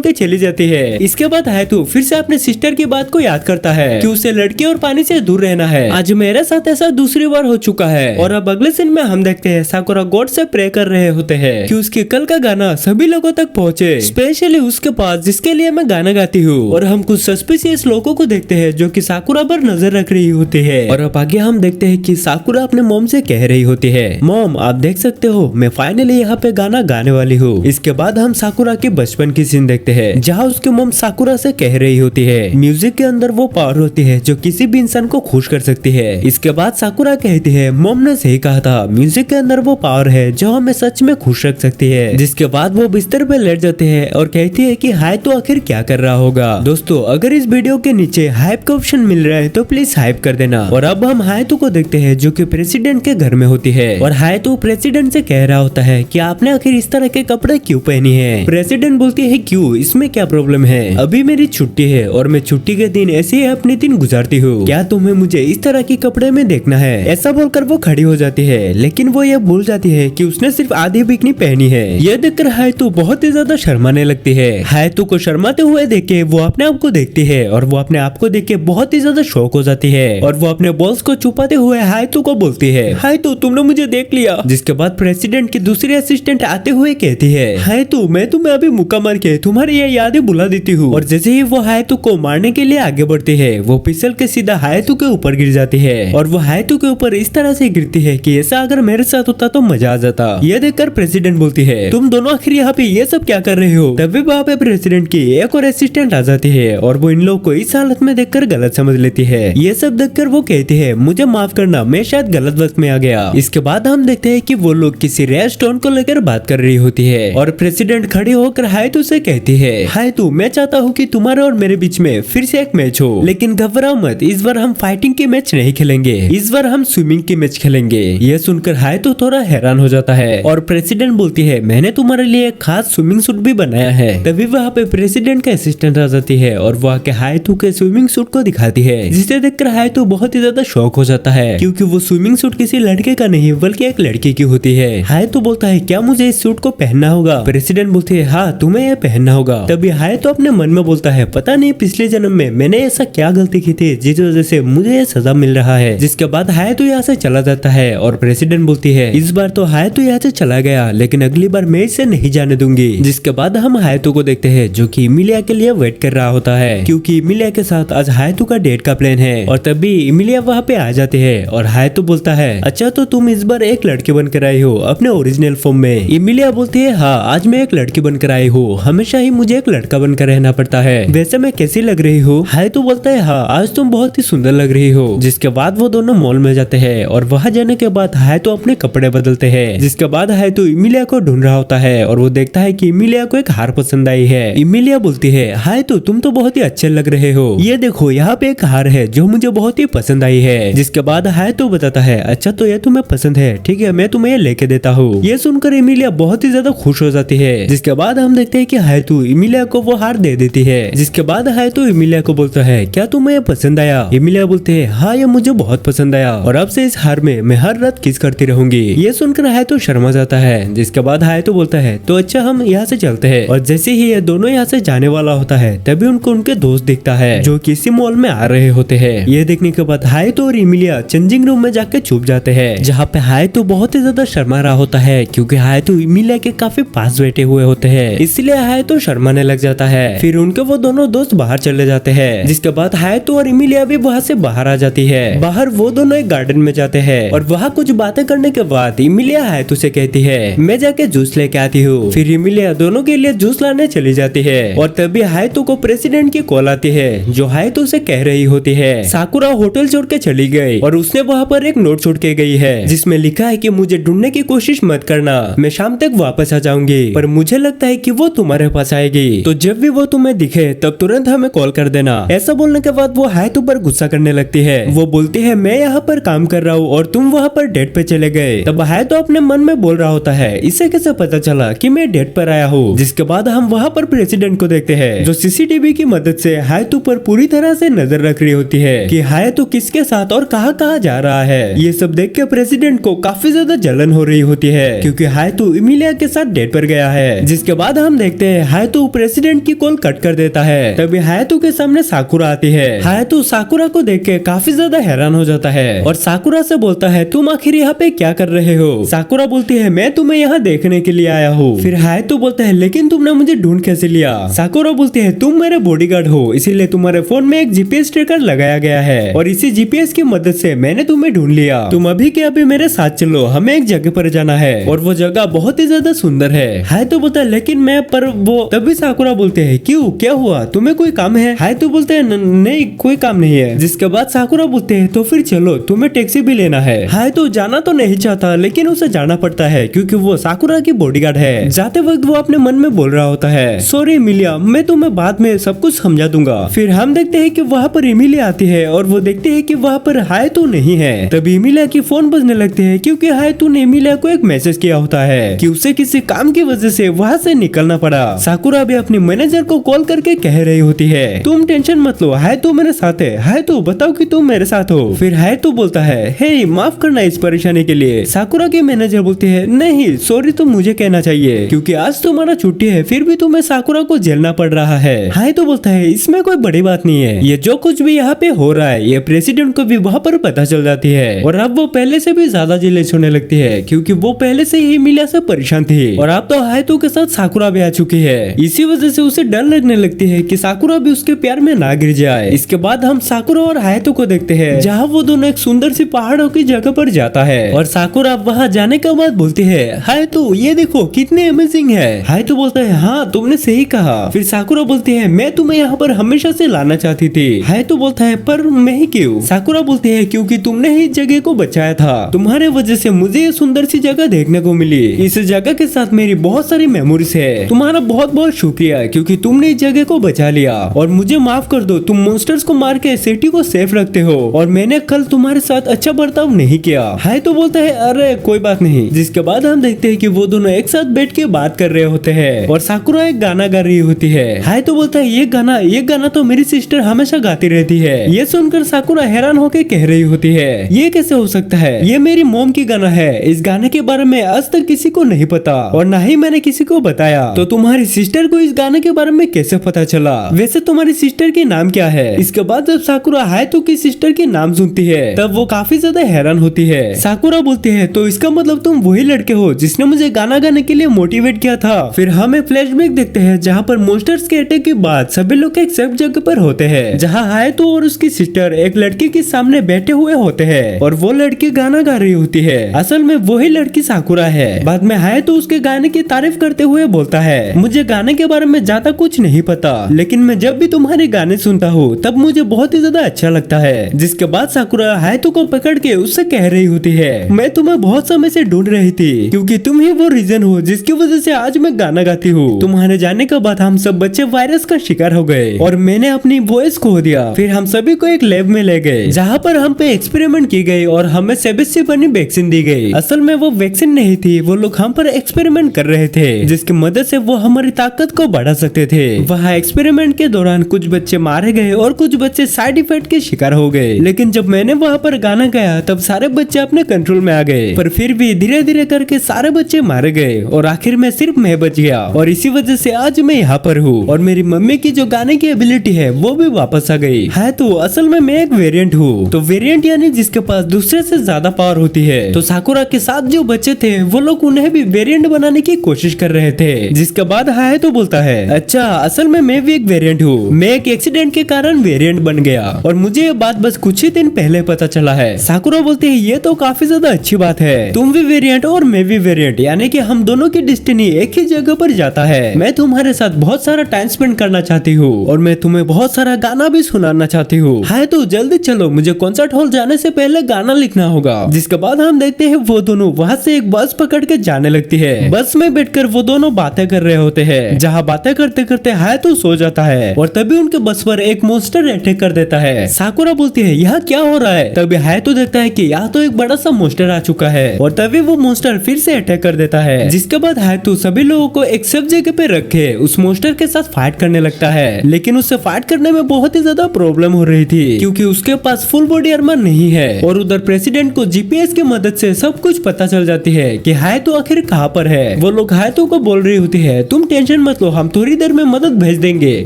के चली जाती है। इसके बाद हायातो फिर से अपने सिस्टर की बात को याद करता है कि उसे लड़की और पानी से दूर रहना है। आज मेरे साथ ऐसा दूसरी बार हो चुका है। और अब अगले सीन में हम देखते हैं साकुरा गॉड से प्रे कर रहे होते हैं कि उसके कल का गाना सभी लोगों तक पहुंचे, स्पेशली उसके पास जिसके लिए मैं गाना गाती हूँ। और हम कुछ सस्पिशियस लोगों को देखते हैं जो कि साकुरा पर नजर रख रही होती है। और अब आगे हम देखते हैं कि साकुरा अपने मॉम से कह रही होती है, मॉम आप देख सकते हो मैं फाइनली यहाँ पे गाना गाने वाली हूँ। इसके बाद हम साकुरा के बचपन की सीन देखते हैं जहाँ उसकी मॉम साकुरा से कह रही होती है म्यूजिक के अंदर वो पावर होती है जो किसी भी इंसान को खुश कर सकती है। इसके बाद साकुरा कहती है मॉम ने सही कहा था, म्यूजिक के अंदर वो पावर है जो हमें सच में खुश रख सकती है। जिसके बाद वो बिस्तर पे लेट जाते हैं और कहती है कि हायातो आखिर क्या कर रहा होगा। दोस्तों अगर इस वीडियो के नीचे हाइप का ऑप्शन मिल रहा है तो प्लीज हाइप कर देना। और अब हम हायातो को देखते हैं जो कि प्रेसिडेंट के घर में होती है और हायातो प्रेसिडेंट से कह रहा होता है कि आपने आखिर इस तरह के कपड़े क्यों पहनी है। प्रेसिडेंट बोलती है क्यों, इसमें क्या प्रॉब्लम है, अभी मेरी छुट्टी है और मैं छुट्टी के दिन ऐसे ही अपने दिन गुजारती हूँ, क्या तुम्हें मुझे इस तरह के कपड़े में देखना है। ऐसा बोलकर वो खड़ी हो जाती है, लेकिन वो ये भूल जाती है कि उसने सिर्फ आधी बिकनी पहनी है। ये देखकर हायातो बहुत ही ज्यादा शर्माने लगती है। हायातो को शर्माते हुए देख के वो अपने आप को देखती है और वो अपने आप को देख के बहुत ही ज्यादा शौक हो जाती है और वो अपने बॉल्स को छुपाते हुए हायातो को बोलती है, हायातो तुमने मुझे देख लिया। जिसके बाद प्रेसिडेंट की दूसरी असिस्टेंट आते हुए कहती है, हायातो मैं तुम्हें अभी मुक्का मार के तुम्हारी ये यादें भुला देती हूँ। और जैसे ही वो हायातो को मारने के लिए आगे बढ़ती है वो फिसल के सीधा हायातो के ऊपर गिर जाती है और वो हायातो के ऊपर इस तरह से गिरती है कि ऐसा अगर मेरे साथ होता तो मजा आ जाता। ये देखकर प्रेसिडेंट बोलती है, तुम दोनों आखिर यहाँ पे ये सब क्या कर रहे हो। तभी वहाँ पे प्रेसिडेंट की एक और असिस्टेंट आ जाती है और वो इन लोग को इस हालत में देखकर गलत समझ लेती है। ये सब देखकर वो कहती है, मुझे माफ करना, मैं शायद गलत वक्त में आ गया। इसके बाद हम देखते हैं कि वो लोग किसी रेयर स्टोन को लेकर बात कर रही होती है और प्रेसिडेंट खड़ी होकर हायातो से कहती है, हायातो मैं चाहता हूँ कि तुम्हारे और मेरे बीच में फिर से एक मैच हो, लेकिन घबराओ मत, इस बार हम फाइटिंग की मैच नहीं खेलेंगे, इस बार हम स्विमिंग की मैच खेलेंगे। ये सुनकर हायातो थोड़ा हैरान हो जाता है और प्रेसिडेंट बोलती है, मैंने तुम्हारे लिए एक खास स्विमिंग सूट भी बनाया है। तभी वहाँ पे प्रेसिडेंट का असिस्टेंट आ जाती है और वो आके हायातो के स्विमिंग सूट को दिखाती है, जिसे देखकर हायातो बहुत ही ज्यादा शौक हो जाता है क्योंकि वो स्विमिंग सूट किसी लड़के का नहीं बल्कि एक लड़की की होती है। हायातो बोलता है, क्या मुझे इस सूट को पहनना होगा। प्रेसिडेंट बोलते है, हाँ तुम्हें यह पहनना होगा। तभी हायातो अपने मन में बोलता है, पता नहीं पिछले जन्म में मैंने ऐसा क्या गलती की थी जिस वजह से मुझे ये सजा मिल रहा है। जिसके बाद हायातो यहाँ से चला जाता है और प्रेसिडेंट बोलती है, इस बार तो हायातो यहाँ से चला गया, लेकिन अगली बार मैं इसे नहीं जाने दूंगी। जिसके बाद हम हायातो को देखते हैं जो कि इमिलिया के लिए वेट कर रहा होता है क्योंकि इमिलिया के साथ आज हायातो का डेट का प्लान है। और तभी इमिलिया वहाँ पे आ जाती है और हायातो बोलता है, अच्छा तो तुम इस बार एक लड़की बनकर आई हो अपने ओरिजिनल फॉर्म में। इमिलिया बोलती है, हाँ आज मैं एक लड़की बनकर आई हूँ, हमेशा ही मुझे एक लड़का बनकर रहना पड़ता है, वैसे मैं कैसी लग रही हूँ। हायातो बोलता है, हाँ आज तुम बहुत ही सुंदर लग रही हो। जिसके बाद वो दोनों मॉल में जाते हैं और वहाँ जाने के बाद हायातो अपने कपड़े बदलते हैं। जिसके बाद हायातो इमिलिया को ढूंढ रहा होता है और वो देखता है कि इमिलिया को एक हार पसंद आई है। इमिलिया बोलती है, हायातो तुम तो बहुत ही अच्छे लग रहे हो, ये देखो यहाँ पे एक हार है जो मुझे बहुत ही पसंद आई है। जिसके बाद हायातो बताता है, अच्छा तो ये तुम्हें पसंद है, ठीक है मैं तुम्हें ये लेके देता हूँ। ये सुनकर इमिलिया बहुत ही ज्यादा खुश हो जाती है। जिसके बाद हम देखते हैं कि हायातो इमिलिया को वो हार दे देती है। जिसके बाद हायातो इमिलिया को बोलता है, क्या तुम्हें ये पसंद आया। इमिलिया बोलते है, हाँ ये मुझे बहुत पसंद आया और अब से इस हार में मैं हर रात किस करती रहूंगी। ये सुनकर हायातो शर्मा जाता है। जिसके बाद हायातो बोलता है, तो अच्छा हम यहाँ से चलते हैं। और जैसे ही ये दोनों यहाँ से जाने वाला होता है तभी उनको उनके दोस्त दिखता है जो किसी मॉल में आ रहे होते हैं। ये देखने के बाद हायातो और इमिलिया चेंजिंग रूम में जाके छुप जाते हैं जहाँ पे हायातो बहुत ही ज्यादा शर्मा रहा होता है क्योंकि हायातो इमिलिया के काफी पास बैठे हुए होते हैं, इसलिए हायातो शर्माने लग जाता है। फिर उनके वो दोनों दोस्त बाहर चले जाते हैं। जिसके बाद हायातो और इमिलिया भी वहाँ से बाहर आ जाती है। बाहर वो दोनों एक गार्डन में जाते हैं और वहाँ कुछ बातें करने के बाद इमिलिया हायातो से कहती है, मैं जाके जूस लेके आती हूँ। फिर इमिलिया दोनों के लिए जूस लाने चली जाती है और तभी हायातो को प्रेसिडेंट की कॉल आती है जो हायातो से कह रही होती है, साकुरा होटल छोड़ के चली गई और उसने वहाँ पर एक नोट छोड़ के गई है जिसमें लिखा है कि मुझे ढूंढने की कोशिश मत करना, मैं शाम तक वापस आ जाऊंगी, पर मुझे लगता है कि वो तुम्हारे पास आएगी, तो जब भी वो तुम्हें दिखे तब तुरंत हमें कॉल कर देना। ऐसा बोलने के बाद वो हायातो पर गुस्सा करने लगती है। वो बोलती है, मैं यहाँ पर काम कर रहा हूँ और तुम वहाँ पर डेट पे चले गए। तब हायातो अपने मन में बोल रहा होता है, इसे कैसे पता चला कि मैं डेट पर आया हूँ। जिसके बाद हम वहाँ पर प्रेसिडेंट को देखते हैं जो सीसीटीवी की मदद से हायातो पर पूरी तरह से नजर रख रही होती है कि हायातो किसके साथ और कहाँ कहाँ जा रहा है। ये सब देख के प्रेसिडेंट को काफी ज्यादा जलन हो रही होती है क्योंकि हायतो इमिलिया के साथ डेट पर गया है। जिसके बाद हम देखते हैं हायतो प्रेसिडेंट की कॉल कट कर देता है। तभी हायतो के सामने साकुरा आती है। हायतो साकुरा को देख के काफी ज्यादा हैरान हो जाता है और साकुरा से बोलता है तुम आखिर यहाँ पे क्या कर रहे हो। साकुरा बोलती है मैं तुम्हें यहाँ देखने के लिए आया हूँ। फिर हायतो बोलता है लेकिन तुमने मुझे ढूंढ कैसे लिया। साकुरा बोलती है तुम मेरे बॉडीगार्ड हो, इसीलिए तुम्हारे फोन में एक जीपीएस ट्रैकर लगाया गया है और इसी जीपीएस की मदद से मैंने तुम्हें ढूंढ लिया। तुम अभी के अभी मेरे साथ चलो, हमें एक जगह पर जाना है और वो जगह बहुत ही ज्यादा सुंदर है। हायतो बोलता है लेकिन मैं पर वो। तभी साकुरा बोलते हैं क्यों, क्या हुआ, तुम्हें कोई काम है। हायतो बोलते हैं नहीं कोई काम नहीं है। जिसके बाद साकुरा बोलते हैं तो फिर चलो, तुम्हें टैक्सी भी लेना है। हायतो जाना तो नहीं चाहता लेकिन उसे जाना पड़ता है क्योंकि वो साकुरा की बॉडीगार्ड है। जाते वक्त वो अपने मन में बोल रहा होता है सॉरी इमिलिया, मैं तुम्हें बाद में सब कुछ समझा दूंगा। फिर हम देखते हैं कि वहाँ पर इमिलिया आती है और वो देखते हैं कि वहाँ पर हायतो नहीं है। तभी इमिलिया की फोन बजने लगते हैं क्योंकि हायतो ने इमिलिया को एक मैसेज किया होता है कि उसे किसी काम की वजह से वहाँ से निकलना पड़ा। साकुरा भी अपने मैनेजर को कॉल करके कह रही होती है तुम टेंशन मत लो, हायतो मेरे साथ है। हायतो बताओ कि तुम मेरे साथ हो। फिर हायतो बोलता है हे माफ करना इस परेशानी के लिए। साकुरा के मैनेजर बोलते हैं नहीं सॉरी तो मुझे कहना चाहिए क्योंकि आज तुम्हारा छुट्टी है फिर भी तुम्हें साकुरा को झेलना पड़ रहा है। हायतो बोलता है इसमें कोई बड़ी बात नहीं है, ये जो कुछ भी यहाँ पे हो रहा है ये प्रेसिडेंट को भी वहाँ पर पता चल जाती है और अब वो पहले से भी ज्यादा जेलस होने लगती है क्योंकि वो पहले से ही इमिलिया से परेशान थी और अब तो हायतो के साथ साकुरा भी आ चुकी है। इसी वजह से उसे डर लगने लगती है कि साकुरा भी उसके प्यार में ना गिर जाए। इसके बाद हम साकुरा और हायतो को देखते हैं जहाँ वो दोनों एक सुंदर सी पहाड़ों की जगह पर जाता है और साकुरा वहाँ जाने के बाद बोलती है हायतो ये देखो कितने अमेजिंग है। हायतो बोलता है हाँ तुमने सही कहा। फिर साकुरा बोलती है मैं तुम्हें यहाँ पर हमेशा से लाना चाहती थी। हायतो बोलता है पर मैं ही क्यों। साकुरा बोलती है क्योंकि तुमने ही इस जगह को बचाया था, तुम्हारे वजह से मुझे ये सुंदर सी जगह देखने को मिली। इस जगह के साथ मेरी बहुत सारी मेमोरीज है, तुम्हारा बहुत बहुत शुक्रिया क्योंकि तुमने इस जगह को बचा लिया और मुझे माफ कर दो, तुम मॉन्स्टर्स को मार के सिटी को सेफ रखते हो और मैंने कल तुम्हारे साथ अच्छा बर्ताव नहीं किया। हायतो बोलता है अरे कोई बात नहीं। जिसके बाद हम देखते हैं कि वो दोनों एक साथ बैठ के बात कर रहे होते हैं और साकुरा एक गाना गा रही होती है। हायतो बोलता है ये गाना तो मेरी सिस्टर हमेशा गाती रहती है। ये सुनकर साकुरा हैरान होकर कह रही होती है ये कैसे हो सकता है, ये मेरी मॉम की गाना है। इस गाने के बारे में आज तक किसी को नहीं पता और न ही मैंने किसी को बताया, तो तुम्हारी सिस्टर को इस गाने के बारे में कैसे पता चला। वैसे तुम्हारी सिस्टर के नाम क्या है। इसके बाद जब साकुरा हायतो की सिस्टर के नाम सुनती है तब वो काफी ज्यादा हैरान होती है। साकुरा बोलती है तो इसका मतलब तुम वही लड़के हो जिसने मुझे गाना गाने के लिए मोटिवेट किया था। फिर हम एक फ्लैशबैक देखते हैं जहाँ पर मॉन्स्टर्स के अटैक के बाद सभी लोग एक सेफ जगह पर होते हैं जहाँ हायतो और उसकी सिस्टर एक लड़की के सामने बैठे हुए होते हैं और वो लड़की गाना गा रही होती है। असल में वही लड़की साकुरा है। बाद में हायतो उसके गाने की तारीफ करते हुए बोलता है मुझे गाने के बारे में ज्यादा कुछ नहीं पता लेकिन मैं जब भी तुम्हारे गाने सुनता हूँ तब मुझे बहुत ही ज्यादा अच्छा लगता है। जिसके बाद साकुरा हायतो को पकड़ के उससे कह रही होती है मैं तुम्हें बहुत समय से ढूंढ रही थी क्योंकि तुम ही वो रीजन हो जिसकी वजह से आज मैं गाना गाती हूँ। तुम्हारे जाने के बाद हम सब बच्चे वायरस का शिकार हो गए और मैंने अपनी वॉइस खो दिया। फिर हम सभी को एक लैब में ले गए जहाँ पर हम पे एक्सपेरिमेंट की गई और हमें सेबेस्सी बनी वैक्सीन दी गई। असल में वो वैक्सीन नहीं थी, वो लोग हम पर एक्सपेरिमेंट कर रहे थे जिसकी मदद से वो हमारी ताकत को बढ़ा सकते थे। वहाँ एक्सपेरिमेंट के दौरान कुछ बच्चे मारे गए और कुछ बच्चे साइड इफेक्ट के शिकार हो गए लेकिन जब मैंने वहाँ पर गाना गाया तब सारे बच्चे अपने कंट्रोल में आ गए पर फिर भी धीरे धीरे करके सारे बच्चे मारे गए और आखिर में सिर्फ मैं बच गया और इसी वजह से आज मैं यहाँ पर हूँ और मेरी मम्मी की जो गाने की एबिलिटी है वो भी वापस आ गई है। तो असल में मैं एक वेरिएंट हूँ, तो वेरिएंट यानी जिसके पास दूसरे से ज्यादा पावर होती है। तो साकुरा के साथ जो बच्चे थे वो लोग उन्हें भी वेरिएंट बनाने की कोशिश कर रहे थे। जिसके बाद हाय तो बोलता है अच्छा असल में मैं भी एक वेरिएंट हूँ, मैं एक एक्सीडेंट के कारण वेरिएंट बन गया और मुझे ये बात बस कुछ ही दिन पहले पता चला है। साकुरा बोलते है ये तो काफी ज्यादा अच्छी बात है, तुम भी वेरिएंट और मैं भी वेरिएंट, यानी कि हम दोनों की डेस्टिनी एक ही जगह पर जाता है। मैं तुम्हारे साथ बहुत सारा टाइम स्पेंड करना चाहती हूँ और मैं तुम्हें बहुत सारा गाना भी सुनाना चाहती हूँ। हाय तो जल्दी चलो, मुझे कॉन्सर्ट हॉल जाने से पहले गाना लिखना होगा। जिसके बाद हम देखते हैं वो दोनों वहाँ से एक बस पकड़ के जाने लगती है। बस में बैठकर वो दोनों बातें कर रहे होते हैं, जहाँ बातें करते करते हाय तो सो जाता है और तभी उनके बस पर एक मॉन्स्टर अटैक कर देता है। साकुरा बोलती है यहाँ क्या हो रहा है। तभी हाय तो देखता है कि यहाँ तो एक बड़ा सा मॉन्स्टर आ चुका है और तभी वो मॉन्स्टर फिर से अटैक कर देता है। जिसके बाद हाय तो सभी लोगों को एक सेफ जगह पे रखे उस मॉन्स्टर के साथ फाइट करने लगता है, लेकिन उससे फाइट करने में बहुत ही ज्यादा प्रॉब्लम हो रही थी क्योंकि उसके पास फुल बॉडी आर्मर नहीं है और उधर प्रेसिडेंट प्रेसिडेंट को जीपीएस की मदद से सब कुछ पता चल जाती है कि हायतो आखिर कहाँ पर है। वो लोग हायतो को बोल रही होती है तुम टेंशन मत लो, हम थोड़ी देर में मदद भेज देंगे,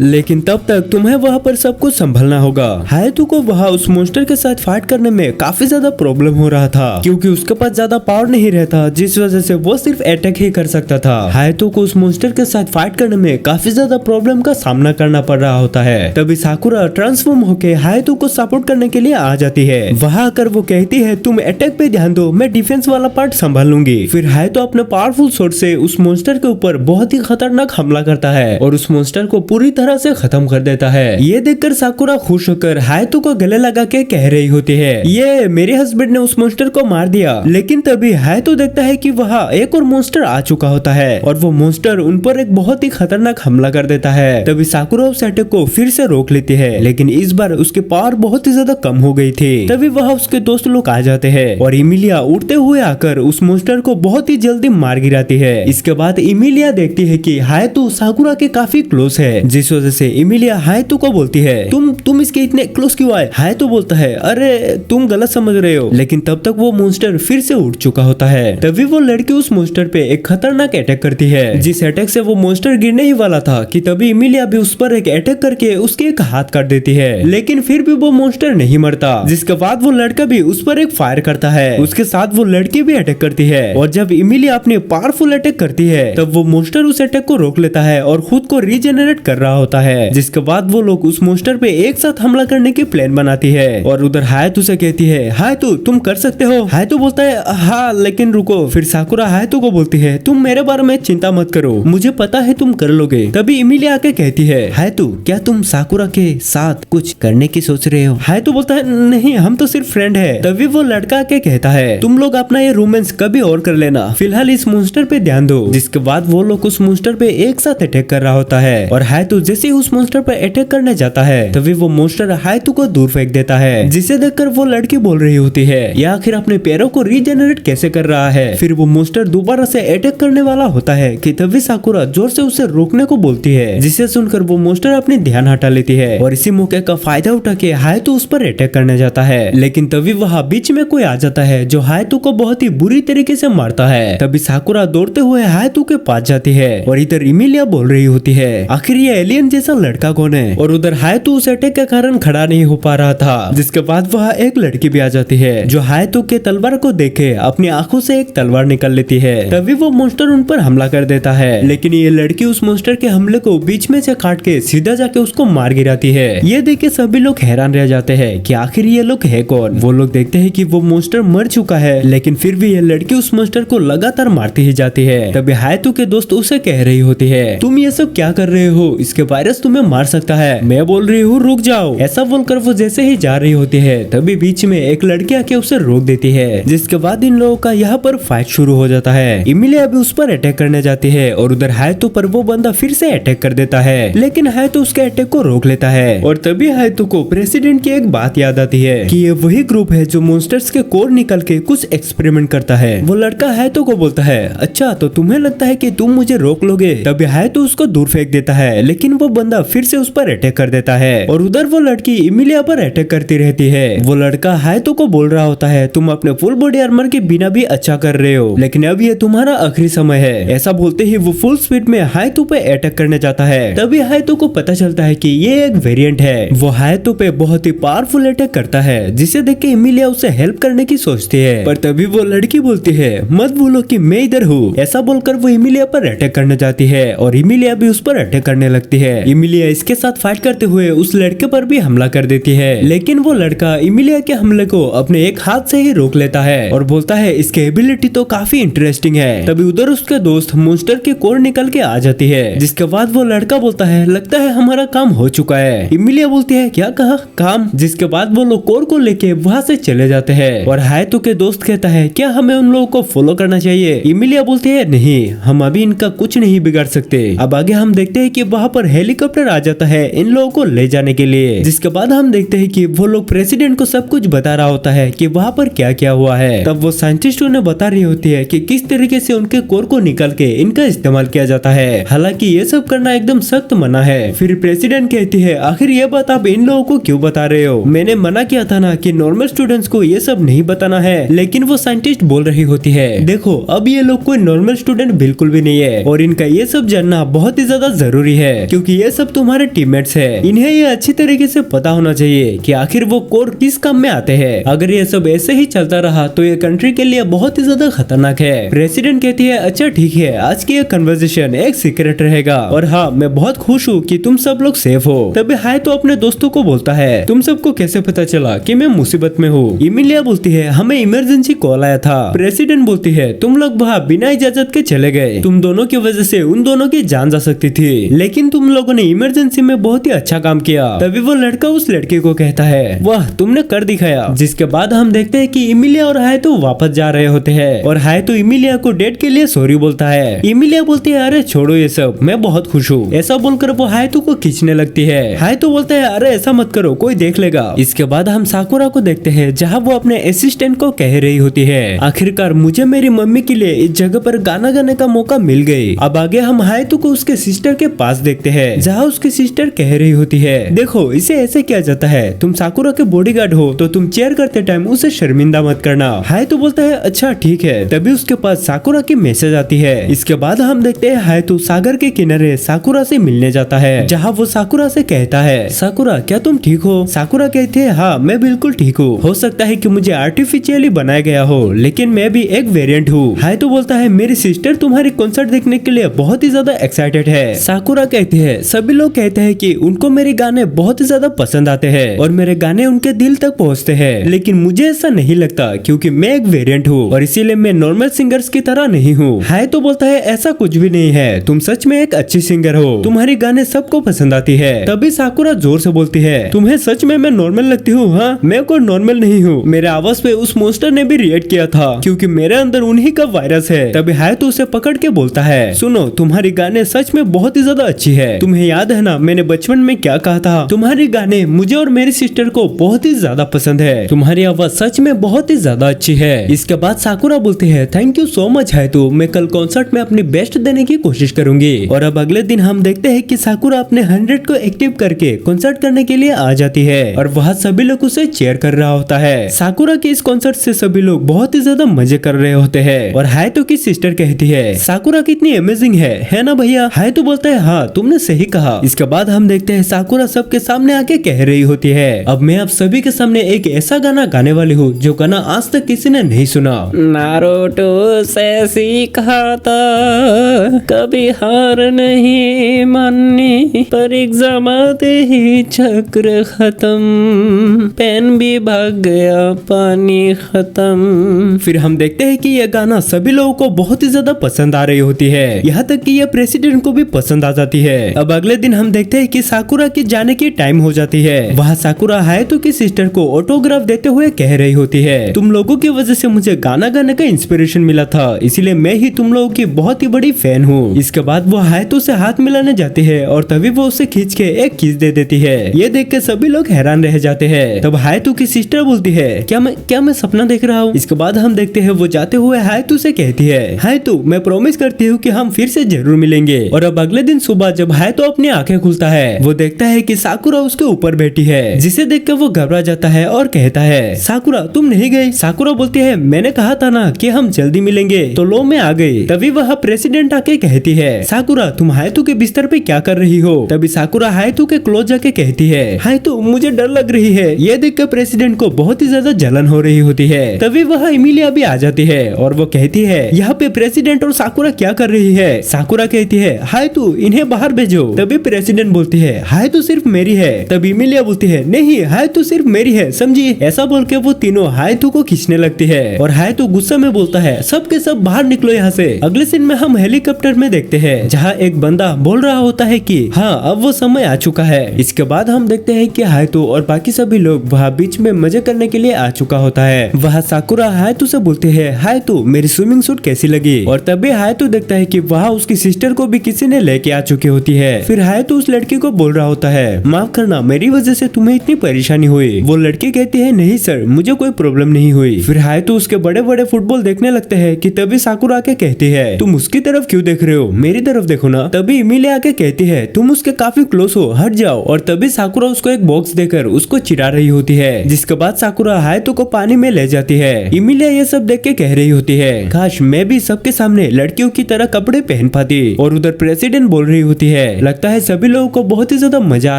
लेकिन तब तक तुम्हें वहाँ पर सब कुछ संभलना होगा। हायतो को वहाँ उस मॉन्स्टर के साथ फाइट करने में काफी ज्यादा प्रॉब्लम हो रहा था क्योंकि उसके पास ज्यादा पावर नहीं रहता, जिस वजह से वो सिर्फ अटैक ही कर सकता था। हायतो को उस मॉन्स्टर के साथ फाइट करने में काफी ज्यादा प्रॉब्लम का सामना करना पड़ रहा होता है। तभी साकुरा ट्रांसफॉर्म होके हायतो को सपोर्ट करने के लिए आ जाती है। वहाँ आकर वो कहती है तुम अटैक पे ध्यान दो, मैं डिफेंस वाला पार्ट संभाल लूंगी। फिर हायतो अपने पावरफुल शॉट से उस मॉन्स्टर के ऊपर बहुत ही खतरनाक हमला करता है और उस मॉन्स्टर को पूरी तरह से खत्म कर देता है। ये देखकर साकुरा खुश होकर हायतो को गले लगा के कह रही होती है ये मेरे हस्बैंड ने उस मॉन्स्टर को मार दिया। लेकिन तभी हायतो देखता है कि वहाँ एक और मॉन्स्टर आ चुका होता है और वो मॉन्स्टर उन पर एक बहुत ही खतरनाक हमला कर देता है। तभी साकुरा उस अटैक को फिर से रोक लेती है, लेकिन इस बार उसकी पावर बहुत ही ज्यादा कम हो गई थी। तभी वहाँ उसके दोस्त लोग आ जाते हैं और इमिलिया उड़ते हुए आकर उस मॉन्स्टर को बहुत ही जल्दी मार गिराती है। इसके बाद इमिलिया देखती है कि हायतो साकुरा के काफी क्लोज है, जिस वजह से इमिलिया हायतो को बोलती है तुम इसके इतने क्लोज क्यों आए। हायतो बोलता है अरे तुम गलत समझ रहे हो, लेकिन तब तक वो मॉन्स्टर फिर से उड़ चुका होता है। तभी वो लड़की उस मॉन्स्टर पे एक खतरनाक अटैक करती है, जिस अटैक से वो मॉन्स्टर गिरने ही वाला था कि तभी इमिलिया भी उस पर एक अटैक करके उसके एक हाथ काट देती है, लेकिन फिर भी वो मॉन्स्टर नहीं मरता। जिसके बाद वो लड़का भी उस पर एक फायर करता है, उसके साथ वो लड़की भी अटैक करती है और जब इमिलिया अपनी पावरफुल अटैक करती है तब वो मॉन्स्टर उस अटैक को रोक लेता है और खुद को रीजेनरेट कर रहा होता है। जिसके बाद वो लोग उस मॉन्स्टर पे एक साथ हमला करने की प्लान बनाती है और उधर हायतो से कहती है हायतो तुम कर सकते हो। हायतो बोलता है हाँ लेकिन रुको। फिर साकुरा हायतो को बोलती है तुम मेरे बारे में चिंता मत करो, मुझे पता है तुम कर लोगे। तभी इमिलिया आके कहती है हायतो क्या तुम साकुरा के साथ कुछ करने की सोच रहे हो। हायतो बोलता है नहीं हम तो सिर्फ फ्रेंड है। तभी वो लड़का आके कहता है तुम लोग अपना ये रोमांस कभी और कर लेना, फिलहाल इस मॉन्स्टर पे ध्यान दो। जिसके बाद वो लोग उस मॉन्स्टर पे एक साथ अटैक कर रहा होता है और हायतो जैसे ही उस मॉन्स्टर पे अटैक करने जाता है तभी वो मॉन्स्टर हायतो को दूर फेंक देता है, जिसे देखकर वो लड़की बोल रही होती है ये आखिर अपने पैरों को रीजेनरेट कैसे कर रहा है। फिर वो मॉन्स्टर दोबारा से अटैक करने वाला होता है कि तभी साकुरा जोर से उसे रोकने को बोलती है, जिसे सुनकर वो मॉन्स्टर अपनी ध्यान हटा लेती है और इसी मौके का फायदा उठा के हायतो उस पर अटैक करने जाता है। लेकिन तभी वहाँ बीच में कोई आ जाता है जो हायतो को बहुत ही बुरी तरीके से मारता है। तभी साकुरा दौड़ते हुए हायतो के पास जाती है और इधर इमिलिया बोल रही होती है आखिर ये एलियन जैसा लड़का कौन है। और उधर हायतो उस अटैक के कारण खड़ा नहीं हो पा रहा था। जिसके बाद वहाँ एक लड़की भी आ जाती है जो हायतो के तलवार को देखे अपनी आंखों से एक तलवार निकाल लेती है। तभी वो मॉन्स्टर उन पर हमला कर देता है, लेकिन ये लड़की उस मॉन्स्टर के हमले को बीच में से काट के सीधा जाके उसको मार गिराती है। ये देख के सभी लोग हैरान रह जाते हैं कि आखिर ये लोग है कौन। वो लोग देखते हैं कि वो मॉन्स्टर मर चुका है, लेकिन फिर भी ये लड़की उस मॉन्स्टर को लगातार मारती ही जाती है। तभी हायतो के दोस्त उसे कह रही होती है तुम ये सब क्या कर रहे हो, इसके वायरस तुम्हें मार सकता है। मैं बोल रही हूँ रुक जाओ। ऐसा बोलकर वो जैसे ही जा रही होती है तभी बीच में एक लड़की आके उसे रोक देती है, जिसके बाद इन लोगों का यहाँ पर फाइट शुरू हो जाता है। इमिलिया भी उस पर अटैक करने जाती है और उधर हायतो पर वो बंदा फिर से अटैक कर देता है, लेकिन हायतो उसके अटैक को रोक लेता है। और तभी हायतो को प्रेसिडेंट की एक बात याद आती है कि ये वही ग्रुप है जो मॉन्स्टर्स के कोर निकल के कुछ एक्सपेरिमेंट करता है। वो लड़का हायतो को बोलता है अच्छा तो तुम्हें लगता है कि तुम मुझे रोक लोगे। तभी हायतो उसको दूर फेंक देता है, लेकिन वो बंदा फिर से उस पर अटैक कर देता है और उधर वो लड़की इमिलिया पर अटैक करती रहती है। वो लड़का हायतो को बोल रहा होता है तुम अपने फुल बॉडी आर्मर के बिना भी अच्छा कर रहे हो, लेकिन अब ये तुम्हारा आखिरी समय है। ऐसा बोलते ही वो फुल स्पीड में हायतो पे अटैक करने जाता है। तभी हायतो को पता चलता है कि ये एक वेरिएंट है। वो हायतो पे बहुत ही पावरफुल अटैक करता है, जिसे देख के इमिलिया उसे हेल्प करने की सोचती है, पर तभी वो लड़की बोलती है मत बोलो कि मैं इधर हूँ। ऐसा बोलकर वो इमिलिया पर अटैक करने जाती है और इमिलिया भी उस पर अटैक करने लगती है। इमिलिया इसके साथ फाइट करते हुए उस लड़के पर भी हमला कर देती है, लेकिन वो लड़का इमिलिया के हमले को अपने एक हाथ से ही रोक लेता है और बोलता है इसकी एबिलिटी तो काफी इंटरेस्टिंग है। तभी उधर उसके दोस्त मॉन्स्टर की कोर निकल के आ जाती है, जिसके बाद वो लड़का बोलता है लगता है हमारा काम हो चुका है। इमिलिया बोलती है क्या कहा काम। जिसके बाद वो लोग कोर को लेके वहाँ से चले जाते हैं और हायतो के दोस्त कहता है क्या हमें उन लोगों को फॉलो करना चाहिए। इमिलिया बोलती है नहीं हम अभी इनका कुछ नहीं बिगाड़ सकते। अब आगे हम देखते हैं कि वहाँ पर हेलीकॉप्टर आ जाता है इन लोगों को ले जाने के लिए, जिसके बाद हम देखते हैं कि वो लोग प्रेसिडेंट को सब कुछ बता रहा होता है कि वहाँ पर क्या क्या हुआ है। तब वो साइंटिस्ट उन्हें बता रही होती है कि किस तरीके से उनके कोर को निकाल के इनका इस्तेमाल किया जाता है, हालांकि ये सब करना एकदम सख्त मना है। फिर प्रेसिडेंट कहती है आखिर ये बात आप इन लोगों को क्यों बता रहे हो, मैंने मना किया था ना कि नॉर्मल स्टूडेंट्स को ये सब नहीं बताना है, लेकिन वो साइंटिस्ट बोल रही होती है, देखो अब ये लोग कोई नॉर्मल स्टूडेंट बिल्कुल भी नहीं है और इनका ये सब जानना बहुत ही ज्यादा जरूरी है, क्योंकि ये सब तुम्हारे टीममेट्स है। इन्हें ये अच्छी तरीके से पता होना चाहिए कि आखिर वो कोर किस काम में आते हैं। अगर ये सब ऐसे ही चलता रहा तो ये कंट्री के लिए बहुत ही ज्यादा खतरनाक है। प्रेसिडेंट कहती है, अच्छा ठीक है, आज की ये कन्वर्सेशन एक सीक्रेट रहेगा और हाँ मैं बहुत खुश हूँ कि तुम सब लोग सेफ हो। तभी हाय तो अपने दोस्तों को बोलता है, तुम सबको कैसे पता चला कि मैं मुसीबत में हूँ? इमिलिया बोलती है, हमें इमरजेंसी कॉल आया था। प्रेसिडेंट बोलती है, तुम लोग वहाँ बिना इजाजत के चले गए, तुम दोनों की वजह से उन दोनों की जान जा सकती थी, लेकिन तुम लोगों ने इमरजेंसी में बहुत ही अच्छा काम किया। तभी वो लड़का उस लड़की को कहता है, वाह तुमने कर दिखाया। जिसके बाद हम देखते हैं कि इमिलिया और हाय तो वापस जा रहे होते हैं और हाय तो इमिलिया को डेट के लिए सॉरी बोलता है। इमिलिया बोलती है, अरे छोड़ो ये सब, मैं बहुत खुश हूँ। ऐसा बोलकर वो हाय तो को खींचने लगती है। हाय तो बोलता है, अरे ऐसा मत करो, कोई देख लेगा। इसके बाद हम साकुरा को देखते हैं जहाँ वो अपने असिस्टेंट को कह रही होती है, आखिरकार मुझे मेरी मम्मी के लिए इस जगह पर गाना गाने का मौका मिल गई। अब आगे हम हायतू को उसके सिस्टर के पास देखते हैं जहाँ उसकी सिस्टर कह रही होती है, देखो इसे ऐसे किया जाता है, तुम साकुरा के बॉडीगार्ड हो तो तुम चेयर करते टाइम उसे शर्मिंदा मत करना। हायतू बोलता है, अच्छा ठीक है। तभी उसके पास साकुरा की मैसेज आती है। इसके बाद हम देखते हैं हायतू सागर के किनारे साकुरा से मिलने जाता है, जहाँ वो साकुरा से कहता है, साकुरा क्या तुम ठीक हो? साकुरा कहती है, हाँ मैं बिल्कुल ठीक हूँ। हो सकता है कि मुझे आर्टिफिशियली बनाया गया हो, लेकिन मैं भी एक वेरिएंट हूँ। हायतू बोलता है, मेरी सिस्टर तुम्हारी कॉन्सर्ट देखने के लिए बहुत ही ज्यादा एक्साइटेड है। साकुरा कहती है, सभी लोग कहते हैं कि उनको मेरे गाने बहुत ही ज्यादा पसंद आते हैं और मेरे गाने उनके दिल तक पहुँचते हैं, लेकिन मुझे ऐसा नहीं लगता क्योंकि मैं एक वेरिएंट हूँ और इसीलिए मैं नॉर्मल सिंगर्स की तरह नहीं हूँ। हायतू बोलता है, ऐसा कुछ भी नहीं है, तुम सच में एक अच्छी सिंगर हो, तुम्हारी गाने सबको पसंद आती है। तभी साकुरा जोर से बोलती है, तुम्हें सच में मैं नॉर्मल लगती हूँ? हाँ मैं कोई नॉर्मल नहीं हूँ, मेरे आवाज पे उस मॉन्स्टर ने भी रिएक्ट किया था क्योंकि मेरे अंदर उन्हीं का वायरस है। तभी हायतू उसे पकड़ के बोलता है, सुनो तुम्हारी गाने सच में बहुत ही ज्यादा अच्छी है, तुम्हें याद है ना मैंने बचपन में क्या कहा था, तुम्हारी गाने मुझे और मेरी सिस्टर को बहुत ही ज्यादा पसंद है, तुम्हारी आवाज सच में बहुत ही ज्यादा अच्छी है। इसके बाद साकुरा बोलती है, थैंक यू सो मच हायतू, मैं कल कॉन्सर्ट में अपनी बेस्ट देने की कोशिश करूंगी। और अब अगले दिन हम देखते हैं कि साकुरा अपने 100 को एक्टिव करके कॉन्सर्ट करने के लिए आ जाती है और वहाँ सभी लोग उसे चेयर कर रहा होता है। साकुरा के इस कॉन्सर्ट से सभी लोग बहुत ही ज्यादा मजे कर रहे होते हैं और हायतू की सिस्टर कहती है, साकुरा कितनी अमेजिंग है ना भैया? हायतू बोलता है, हाँ तुमने सही कहा। इसके बाद हम देखते हैं साकुरा सबके सामने आके कह रही होती है, अब मैं आप सभी के सामने एक ऐसा गाना गाने वाली हूँ जो गाना आज तक किसी ने नहीं सुना। नारुतो से सीखा था कभी हार नहीं माननी, पर एग्जाम आते ही चक्र खत्म, पेन भी भाग गया पानी खत्म। फिर हम देखते हैं कि यह गाना सभी लोगों को बहुत ही ज्यादा पसंद आ रही होती है, यहाँ तक कि यह प्रेसिडेंट को भी पसंद आ जाती है। अब अगले दिन हम देखते हैं कि साकुरा के जाने की टाइम हो जाती है। वहाँ साकुरा हायतू की सिस्टर को ऑटोग्राफ देते हुए कह रही होती है, तुम लोगों की वजह से मुझे गाना गाने का इंस्पिरेशन मिला था, इसीलिए मैं ही तुम लोगों की बहुत ही बड़ी फैन हूँ। इसके बाद वो हायतू से हाथ मिलाने जाती है और तभी वो उसे खींच के एक किस दे देती है। ये देख के सभी लोग हैरान रह जाते हैं। तब हायतू की सिस्टर बोलती है, क्या मैं सपना देख रहा हूँ? इसके बाद हम देखते हैं वो जाते हुए हायतू से कहती है, हायतू मैं प्रॉमिस करती हूँ कि हम फिर से जरूर मिलेंगे। और अब अगले दिन सुबह जब हायतू अपनी आंखें खुलता है वो देखता है कि साकुरा उसके ऊपर बैठी है, जिसे देखकर वो घबरा जाता है और कहता है, साकुरा तुम नहीं गई? साकुरा बोलती है, मैंने कहा था ना कि हम जल्दी मिलेंगे, तो लो मैं आ गई। तभी वह प्रेसिडेंट आके कहती है, साकुरा तुम हायतू के बिस्तर पे क्या कर रही हो? तभी साकुरा हायतू के क्लोज जाके कहती है, हायतू मुझे डर लग रही है। ये देखकर प्रेसिडेंट को बहुत ही ज्यादा जलन हो रही होती है। तभी वह इमिलिया भी आ जाती है और वो कहती है, यहाँ पे प्रेसिडेंट और साकुरा क्या कर रही है? साकुरा कहती है, हायतू इन्हें बाहर भेजो। तभी प्रेसिडेंट बोलती है, हायतू सिर्फ मेरी है। तभी इमिलिया बोलती है, नहीं हायतू सिर्फ मेरी है, समझी? ऐसा बोल के वो तीनों हायतू को खींचने लगती है और हायतू गुस्से में बोलता है, सब के सब बाहर निकलो यहाँ से। अगले सीन में हम हेलीकॉप्टर में देखते हैं जहाँ एक बंदा बोल रहा होता है कि हाँ अब वो समय आ चुका है। इसके बाद हम देखते हैं कि हायतू और बाकी सभी लोग वहाँ बीच में मजे करने के लिए आ चुका होता है। वहाँ साकुरा हायतू से बोलते हैं, हायतू मेरी स्विमिंग सूट कैसी लगी? और तभी हायतू देखता है कि वहाँ उसकी सिस्टर को भी किसी ने लेके आ चुकी होती है। फिर हायतू उस लड़की को बोल रहा होता है, माफ करना मेरी वजह से तुम्हें इतनी परेशानी हुई। वो लड़की कहती है, नहीं सर मुझे कोई प्रॉब्लम नहीं हुई। फिर हायतू उसके बड़े बड़े फुटबॉल देखने लगते हैं कि तभी साकुरा आके कहती है, तुम उसकी तरफ क्यों देख रहे हो, मेरी तरफ देखो ना। तभी इमिलिया आके कहती है, तुम उसके काफी क्लोज हो, हट जाओ। और तभी साकुरा उसको एक बॉक्स देकर उसको चिढ़ा रही होती है। जिसके बाद साकुरा साकुरा हायतो को पानी में ले जाती है। इमिलिया ये सब देख के कह रही होती है, काश मैं भी सबके सामने लड़कियों की तरह कपड़े पहन पाती। और उधर प्रेसिडेंट बोल रही होती है, लगता है सभी लोगों को बहुत ही ज्यादा मजा आ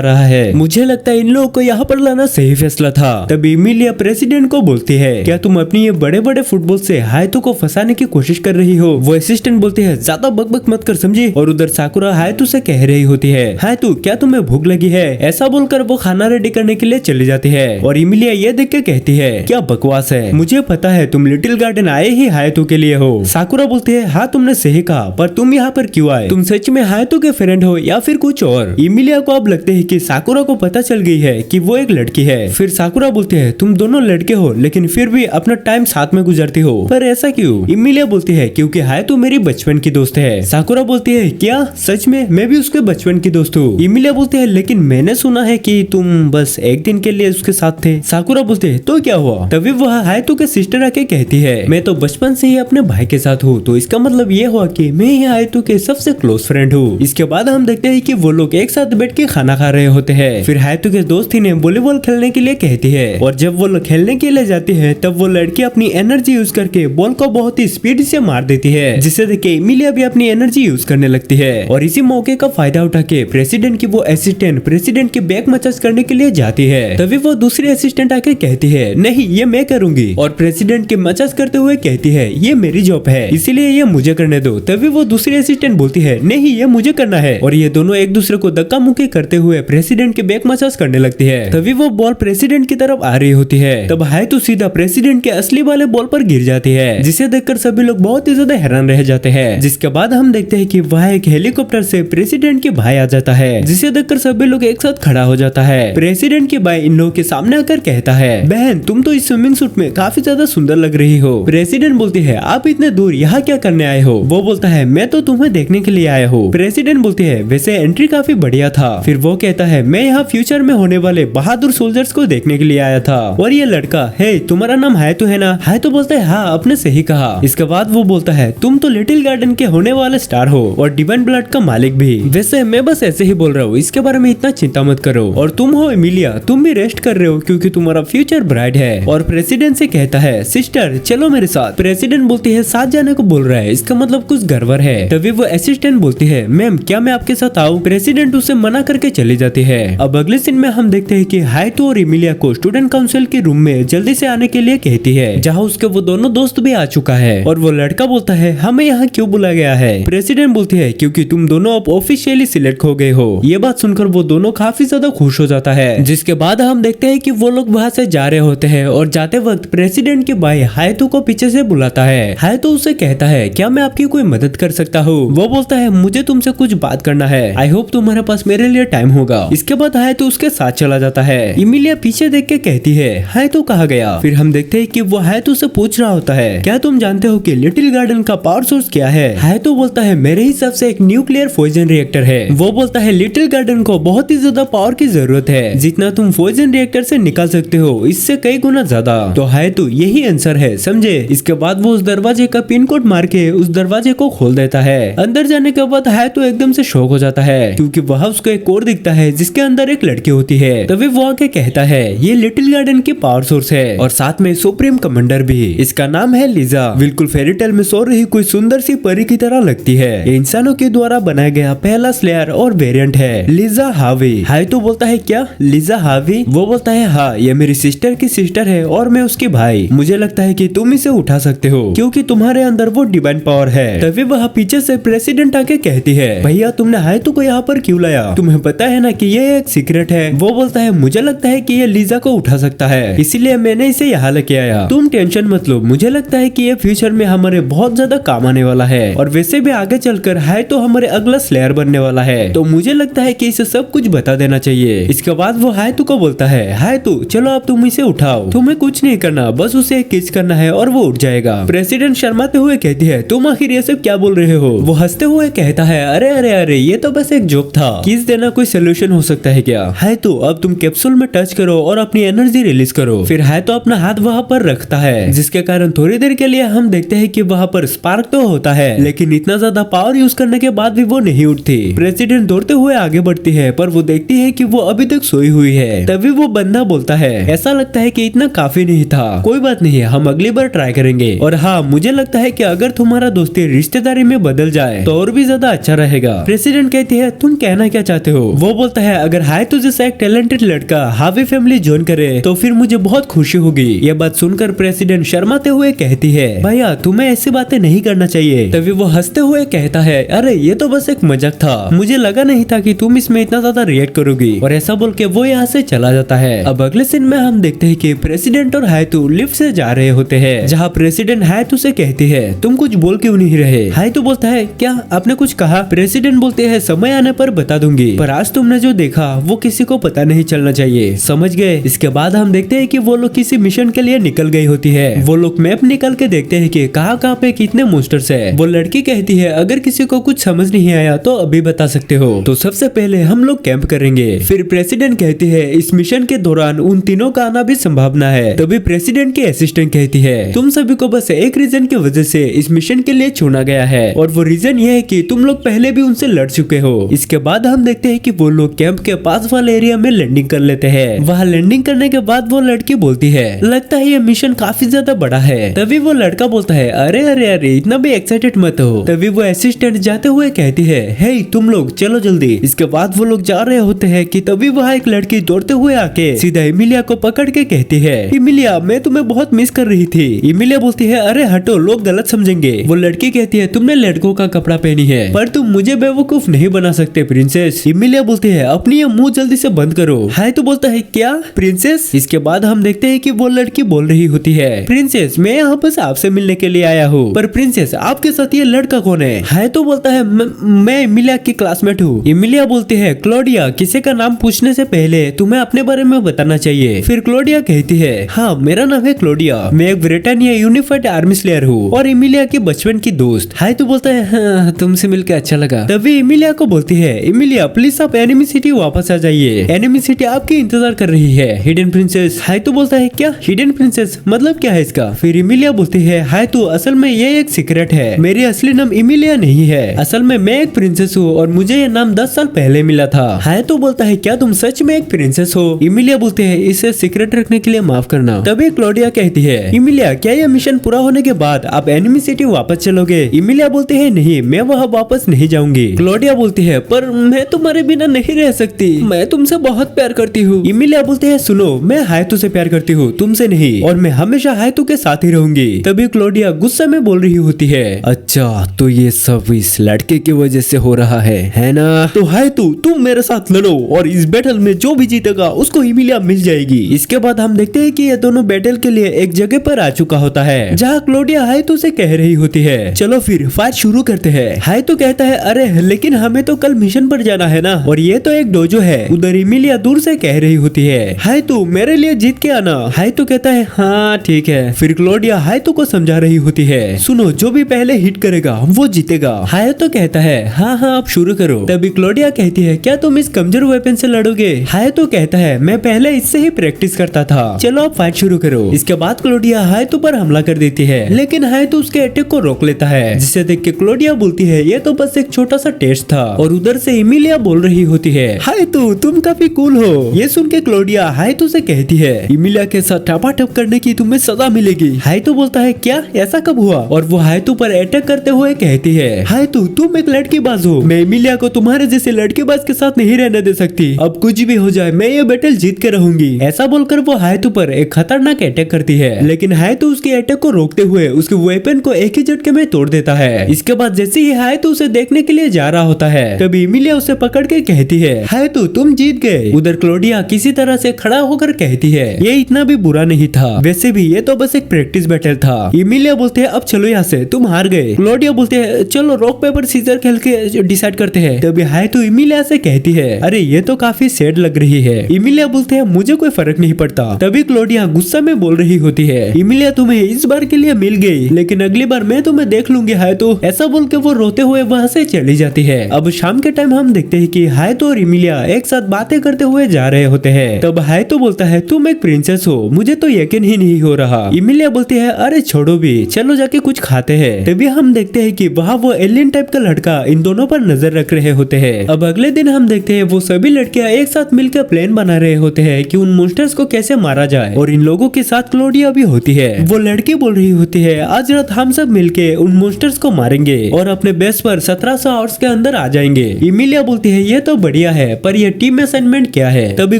रहा है, मुझे लगता है इन लोगों को यहाँ पर लाना सही फैसला था। तब इमिलिया प्रेसिडेंट को बोलती है, क्या तुम अपनी ये बड़े बड़े फुटबॉल से हायतो को फंसाने की कोशिश कर रही हो? वो असिस्टेंट बोलती है, ज्यादा बकबक मत कर समझी। और उधर साकुरा हायतो से कह रही होती है, हायतो क्या तुम्हें भूख लगी है? ऐसा बोलकर वो खाना रेडी करने के लिए चली जाती है। और इमिलिया ये देख के कहती है, क्या बकवास है, मुझे पता है तुम लिटिल गार्डन आए ही हायतो के लिए हो। साकुरा बोलती है, हाँ तुमने सही कहा, पर तुम यहाँ पर क्यों आए? तुम सच में हायतो के फ्रेंड हो या फिर कुछ और? इमिलिया को अब लगते है कि साकुरा को पता चल गई है कि वो एक लड़की है। फिर साकुरा बोलती है, तुम दोनों लड़के हो लेकिन फिर भी अपना टाइम साथ में गुजरती हो, पर ऐसा क्यों? इमिलिया बोलती है, क्योंकि हायतो मेरी बचपन की दोस्त है। साकुरा बोलती है, क्या सच में? मैं भी उसके बचपन की दोस्त हूँ। इमिलिया बोलती है, लेकिन मैंने सुना है कि तुम बस एक दिन के लिए उसके साथ थे। साकुरा बोलते है, तो क्या हुआ? तभी वह हायतो के सिस्टर आके कहती है, मैं तो बचपन से ही अपने भाई के साथ हूँ, तो इसका मतलब ये हुआ कि मैं ही हायतो के सबसे क्लोज फ्रेंड हूँ। इसके बाद हम देखते हैं कि वो लोग एक साथ बैठ के खाना खा रहे होते हैं। फिर हायतो के दोस्त ही ने वॉलीबॉल खेलने के लिए कहती है, और जब वो लोग खेलने के लिए जाती है तब वो लड़की अपनी एनर्जी यूज करके बॉल को बहुत ही स्पीड से मार देती है, जिसे देख के इमिलिया भी अपनी एनर्जी यूज करने लगती है। और इसी मौके का फायदा उठा के प्रेसिडेंट की वो असिस्टेंट प्रेसिडेंट की बैग मसाज करने के लिए जाती है। तभी वो दूसरी असिस्टेंट आके कहती है, नहीं ये मैं करूंगी। और प्रेसिडेंट की मसाज करते हुए कहती है, ये मेरी जॉब है इसीलिए ये मुझे करने दो। तभी वो दूसरी असिस्टेंट बोलती है, नहीं ये मुझे करना है। और ये दोनों एक दूसरे को धक्का मुक्की करते हुए प्रेसिडेंट के बैक मसाज करने लगती है। तभी वो बॉल प्रेसिडेंट की तरफ आ रही होती है। तब हायतो सीधा प्रेसिडेंट के असली वाले बॉल पर गिर जाती है, जिसे देखकर सभी लोग बहुत ही ज्यादा हैरान रह जाते हैं। जिसके बाद हम देखते हैं कि वह एक हेलीकॉप्टर से प्रेसिडेंट के भाई आ जाता है, जिसे देखकर सभी लोग एक साथ खड़ा हो जाता है। प्रेसिडेंट के भाई इन लोगों के सामने आकर कहता है, बहन तुम तो इस स्विमिंग सूट में काफी ज्यादा सुंदर लग रही हो। प्रेसिडेंट बोलती है, आप इतने दूर यहाँ क्या करने आए हो? वो बोलता है, मैं तो तुम्हें देखने के लिए आया हूँ। प्रेसिडेंट बोलती है, वैसे एंट्री काफी बढ़िया था। फिर वो कहता है, मैं यहाँ फ्यूचर में होने वाले बहादुर सोल्जर्स को देखने के लिए आया था। और ये लड़का, हे तुम्हारा नाम हायतो है ना? हायतो बोलता है, हाँ आपने सही कहा। इसके बाद वो बोलता है, तुम तो लिटिल गार्डन के होने वाले स्टार हो और डिवाइन ब्लड का मालिक भी। वैसे मैं बस ऐसे ही बोल रहा हूँ, इसके बारे में इतना चिंता मत करो। और तुम हो इमिलिया, तुम भी रेस्ट कर रहे हो क्योंकि तुम्हारा फ्यूचर ब्राइट है। और प्रेसिडेंट से कहता है, सिस्टर चलो मेरे साथ। प्रेसिडेंट बोलती है, साथ जाने को बोल रहा है, इसका मतलब कुछ गड़बड़ है। तभी वो असिस्टेंट बोलती है, मैम क्या मैं आपके साथ आऊँ? प्रेसिडेंट उसे मना करके चली जाती है। अब अगले सीन में हम देखते हैं कि हायतो और इमिलिया को स्टूडेंट काउंसिल के रूम में जल्दी से आने के लिए कहती है, जहाँ उसके वो दोनों दोस्त भी आ चुका है। और वो लड़का बोलता है, हमें यहाँ क्यों बुलाया गया है? प्रेसिडेंट बोलती है, क्योंकि तुम दोनों अब ऑफिशियली सिलेक्ट हो गए हो। ये बात सुनकर वो दोनों काफी ज्यादा खुश हो जाता है। जिसके बाद हम देखते हैं कि वो लोग वहाँ से जा रहे होते हैं और जाते वक्त प्रेसिडेंट के भाई हायतो को पीछे से बुलाता है। हायतो उसे कहता है, क्या मैं आपकी कोई मदद कर सकता हूँ? वो बोलता है, मुझे तुमसे कुछ बात करना है। आई होप तुम्हारे पास मेरे लिए टाइम होगा। इसके बाद हायतो उसके साथ चला जाता है। इमिलिया पीछे देख के कहती है, हायतो कहाँ गया? फिर हम देखते हैं कि वो हायतो से पूछ रहा होता है, क्या तुम जानते हो कि लिटिल गार्डन का पावर सोर्स क्या है? हायतो बोलता है, मेरे हिसाब से एक न्यूक्लियर फ्यूजन रिएक्टर है। वो बोलता है, लिटिल गार्डन को बहुत ही ज्यादा पावर की जरूरत है, जितना तुम फ्यूजन रिएक्टर से निकाल सकते हो इससे कई गुना ज्यादा। तो हायतो यही आंसर है, समझे? इसके बाद वो उस दरवाजे का पिन कोड मार के उस दरवाजे को खोल देता है। अंदर जाने के बाद हायतो एकदम से शॉक हो जाता है, क्योंकि वहाँ उसको एक कोड दिखता है जिसके अंदर एक लड़की होती है। तभी वो आके कहता है, ये लिटिल गार्डन की पावर सोर्स है और साथ में सुप्रीम कमांडर भी। इसका नाम है लीजा। बिल्कुल फेरीटेल में सो रही कोई सुंदर सी परी की तरह लगती है। ये इंसानों के द्वारा बनाया गया पहला स्लेयर और वेरिएंट है, लीजा हावी। हायतो बोलता है, क्या लीजा हावी? वो बोलता है, हाँ ये मेरी सिस्टर की सिस्टर है और मैं उसकी भाई। मुझे लगता है कि तुम इसे उठा सकते हो क्योंकि तुम्हारे अंदर वो डिवाइन पावर है। तभी वह पीछे से प्रेसिडेंट आके कहती है, भैया तुमने हायतो को यहाँ पर क्यों लाया? तुम्हें पता है ना कि ये एक सीक्रेट है। वो बोलता है, मुझे लगता है कि ये लीजा को उठा सकता है, इसीलिए मैंने इसे यहाँ लेके आया। तुम टेंशन मत लो, मुझे लगता है कि ये फ्यूचर में हमारे बहुत ज्यादा काम आने वाला है और वैसे भी आगे चलकर हायतो हमारे अगला स्लेयर बनने वाला है, तो मुझे लगता है कि इसे सब कुछ बता देना चाहिए। इसके बाद वो हायतो को बोलता है, हायतो चलो अब तुम इसे उठाओ, तुम्हें कुछ नहीं करना, बस उसे एक किस करना है और वो उठ जाएगा। प्रेसिडेंट शर्माते हुए कहती है, तुम आखिर ये सब क्या बोल रहे हो? वो हंसते हुए कहता है, अरे अरे अरे ये तो बस एक जोक था, किस देना कोई सोल्यूशन हो सकता है क्या? हायतो अब तुम कैप्सूल में टच करो और अपनी एनर्जी रिलीज करो। फिर हायतो अपना हाथ वहाँ पर रखता है, जिसके कारण थोड़ी देर के लिए हम देखते हैं कि वहाँ पर स्पार्क तो होता है, लेकिन इतना ज्यादा पावर यूज करने के बाद भी वो नहीं उठती। प्रेसिडेंट दौड़ते हुए आगे बढ़ती है, पर वो देखती है कि वो अभी तक सोई हुई है। तभी वो बंदा बोलता है, ऐसा लगता है है कि इतना काफी नहीं था, कोई बात नहीं, हम अगली बार ट्राई करेंगे। और हाँ, मुझे लगता है कि अगर तुम्हारा दोस्ती रिश्तेदारी में बदल जाए तो और भी ज्यादा अच्छा रहेगा। प्रेसिडेंट कहती है तुम कहना क्या चाहते हो? वो बोलता है अगर हायतो जैसा एक टैलेंटेड लड़का हावी फैमिली ज्वाइन करे तो फिर मुझे बहुत खुशी होगी। ये बात सुनकर प्रेसिडेंट शर्माते हुए कहती है भैया तुम्हें ऐसी बातें नहीं करना चाहिए। तभी वो हंसते हुए कहता है अरे ये तो बस एक मजाक था, मुझे लगा नहीं था कि तुम इसमें इतना ज्यादा रिएक्ट करोगी। और ऐसा बोल के वो यहाँ से चला जाता है। अब अगले सीन में हम देखते हैं कि प्रेसिडेंट और हायतो लिफ्ट से जा रहे होते हैं, जहाँ प्रेसिडेंट हायतो से कहती है तुम कुछ बोल क्यों नहीं रहे? हायतो बोलता है क्या आपने कुछ कहा? प्रेसिडेंट बोलते हैं समय आने पर बता दूंगी, पर आज तुमने जो देखा वो किसी को पता नहीं चलना चाहिए, समझ गए? इसके बाद हम देखते हैं कि वो लोग किसी मिशन के लिए निकल गई होती है। वो लोग मैप निकल के देखते हैं कि कहाँ कहाँ पे कितने मॉन्स्टर्स है। वो लड़की कहती है अगर किसी को कुछ समझ नहीं आया तो अभी बता सकते हो। तो सबसे पहले हम लोग कैंप करेंगे। फिर प्रेसिडेंट कहती है इस मिशन के दौरान उन तीनों का आना भी संभावना है। तभी प्रेसिडेंट की असिस्टेंट कहती है तुम सभी को बस एक रीजन की वजह से इस मिशन के लिए चुना गया है, और वो रीजन ये है कि तुम लोग पहले भी उनसे लड़ चुके हो। इसके बाद हम देखते हैं कि वो लोग कैंप के पास वाले एरिया में लैंडिंग कर लेते हैं। वहाँ लैंडिंग करने के बाद वो लड़की बोलती है लगता है ये मिशन काफी ज्यादा बड़ा है। तभी वो लड़का बोलता है अरे अरे अरे इतना भी एक्साइटेड मत हो। तभी वो असिस्टेंट जाते हुए कहती है हे तुम लोग चलो जल्दी। इसके बाद वो लोग जा रहे होते हैं कि तभी वहाँ एक लड़की दौड़ते हुए आके सीधा इमिलिया को पकड़ के कहती है इमिलिया मैं तुम्हें बहुत मिस कर रही थी। इमिलिया बोलती है अरे हटो लोग गलत समझेंगे। वो लड़की कहती है तुमने लड़कों का कपड़ा पहनी है पर तुम मुझे बेवकूफ नहीं बना सकते प्रिंसेस। इमिलिया बोलती है अपनी ये मुंह जल्दी से बंद करो। हाय तो बोलता है क्या प्रिंसेस? इसके बाद हम देखते हैं कि वो लड़की बोल रही होती है प्रिंसेस मैं यहाँ बस आपसे मिलने के लिए आया हूँ, पर प्रिंसेस आपके साथ ये लड़का कौन है? हाय तो बोलता है मैं इमिलिया की क्लासमेट हूँ। इमिलिया बोलती है क्लोडिया किसी का नाम पूछने से पहले तुम्हें अपने बारे में बताना चाहिए। फिर क्लोडिया कहती है हाँ मेरा नाम है क्लोडिया, मैं एक ब्रिटानिया यूनिफाइड आर्मी स्लेयर हूँ और इमिलिया की बचपन की दोस्त। हाय तो बोलता है हाँ, तुमसे मिलकर अच्छा लगा। तभी इमिलिया को बोलती है इमिलिया प्लीज आप एनिमी सिटी वापस आ जाइए, एनिमी सिटी आपकी इंतजार कर रही है। Hidden princess. हाय तो बोलता है क्या हिडन प्रिंसेस मतलब क्या है इसका? फिर इमिलिया बोलती है हाय तो असल में ये एक सीक्रेट है, मेरी असली नाम इमिलिया नहीं है, असल में मैं एक प्रिंसेस हूँ और मुझे ये नाम 10 साल पहले मिला था। हाय तो बोलता है क्या तुम सच में एक प्रिंसेस हो? इमिलिया बोलते है इसे सीक्रेट रखने के लिए माफ करना। तभी क्लोडिया कहती है इमिलिया क्या ये मिशन पूरा होने के बाद आप एनिमी सिटी वापस चलोगे? इमिलिया बोलते है नहीं मैं वहाँ वापस नहीं जाऊंगी। क्लोडिया बोलती है पर मैं तुम्हारे बिना नहीं रह सकती, मैं तुमसे बहुत प्यार करती हूँ। इमिलिया बोलते है सुनो मैं हायतो से प्यार करती हूँ तुमसे नहीं, और मैं हमेशा हायतो के साथ ही रहूंगी। तभी क्लोडिया गुस्से में बोल रही होती है अच्छा तो ये सब इस लड़के की वजह से हो रहा है ना? तो हायतो तुम मेरे साथ लड़ो और इस बैटल में जो भी जीतेगा उसको इमिलिया मिल जाएगी। इसके बाद हम देखते हैं कि ये दोनों बैटल के लिए एक जगह पर आ चुका होता है, जहाँ क्लोडिया हायतो से कह रही होती है चलो फिर फाइट शुरू करते हैं। हायतो कहता है अरे लेकिन हमें तो कल मिशन पर जाना है ना, और ये तो एक डोजो है। उधर इमिलिया दूर से कह रही होती है हायतो मेरे लिए जीत के आना। हायतो कहता है हाँ ठीक है। फिर क्लोडिया हायतो को समझा रही होती है सुनो जो भी पहले हिट करेगा वो जीतेगा। हायतो कहता है हाँ हाँ आप शुरू करो। तभी क्लोडिया कहती है क्या तुम इस कमजोर वेपन से लड़ोगे? हायतो कहता है मैं पहले इससे ही प्रैक्टिस करता था, चलो आप फाइट शुरू करो। इसके बाद क्लोडिया हायतो पर हमला कर देती है, लेकिन हायतो उसके अटैक को रोक लेता है, जिसे देख के क्लोडिया बोलती है ये तो बस एक छोटा सा टेस्ट था। और उधर से इमिलिया बोल रही होती है हायतो तुम काफी कूल हो। ये सुन के क्लोडिया हायतो से कहती है इमिलिया के साथ टपाटप करने की तुम्हें सजा मिलेगी। हायतो बोलता है क्या ऐसा कब हुआ? और वो हायतो पर अटैक करते हुए कहती है हायतो तुम एक लड़कीबाज हो, मैं इमिलिया को तुम्हारे जैसे लड़कीबाज के साथ नहीं रहने दे सकती, अब कुछ भी हो जाए मैं ये बैटल जीत के रहूंगी। ऐसा बोलकर वो हायतो पर एक खतरनाक अटैक करती है, लेकिन हायतो उसके अटैक को रोकते हुए उसके वेपन को एक ही झटके में तोड़ देता है। इसके बाद जैसे ही हायतो उसे देखने के लिए जा रहा होता है तभी इमिलिया उसे पकड़ के कहती है हायतो तुम जीत गए। उधर क्लोडिया किसी तरह से खड़ा होकर कहती है ये इतना भी बुरा नहीं था, वैसे भी ये तो बस एक प्रैक्टिस बैटल था। इमिलिया बोलते हैं अब चलो यहाँ से तुम हार गए। क्लोडिया बोलते हैं चलो रॉक पेपर सीजर खेल के डिसाइड करते हैं। तभी हायतो इमिलिया से कहती है अरे ये तो काफी सैड लग रही है। इमिलिया बोलते हैं मुझे कोई फर्क नहीं पड़ता। तभी क्लोडिया गुस्सा में बोल रही होती है इमिलिया तुम्हें इस बार के लिए मिल गई, लेकिन अगली बार मैं तुम्हें देख लूंगी हायतो। ऐसा बोल के वो रोते हुए वहाँ से चली जाती है। अब शाम के टाइम हम देखते हैं कि हायतो और इमिलिया एक साथ बातें करते हुए जा रहे होते हैं। तब हायतो बोलता है तुम एक प्रिंसेस हो, मुझे तो यकीन ही नहीं हो रहा। इमिलिया बोलती है अरे छोड़ो भी, चलो जाके कुछ खाते हैं। तभी हम देखते हैं कि वहाँ वो एलियन टाइप का लड़का इन दोनों पर नजर रख रहे होते हैं। अब अगले दिन हम देखते हैं वो सभी लड़कियां एक साथ मिलकर प्लान बना रहे होते हैं कि उन मॉन्स्टर्स को कैसे से मारा जाए और इन लोगों के साथ क्लोडिया भी होती है। वो लड़की बोल रही होती है आज रात हम सब मिलके उन मॉन्स्टर्स को मारेंगे और अपने बेस पर 1700 आवर्स के अंदर आ जाएंगे। इमिलिया बोलती है ये तो बढ़िया है, पर ये टीम असाइनमेंट क्या है? तभी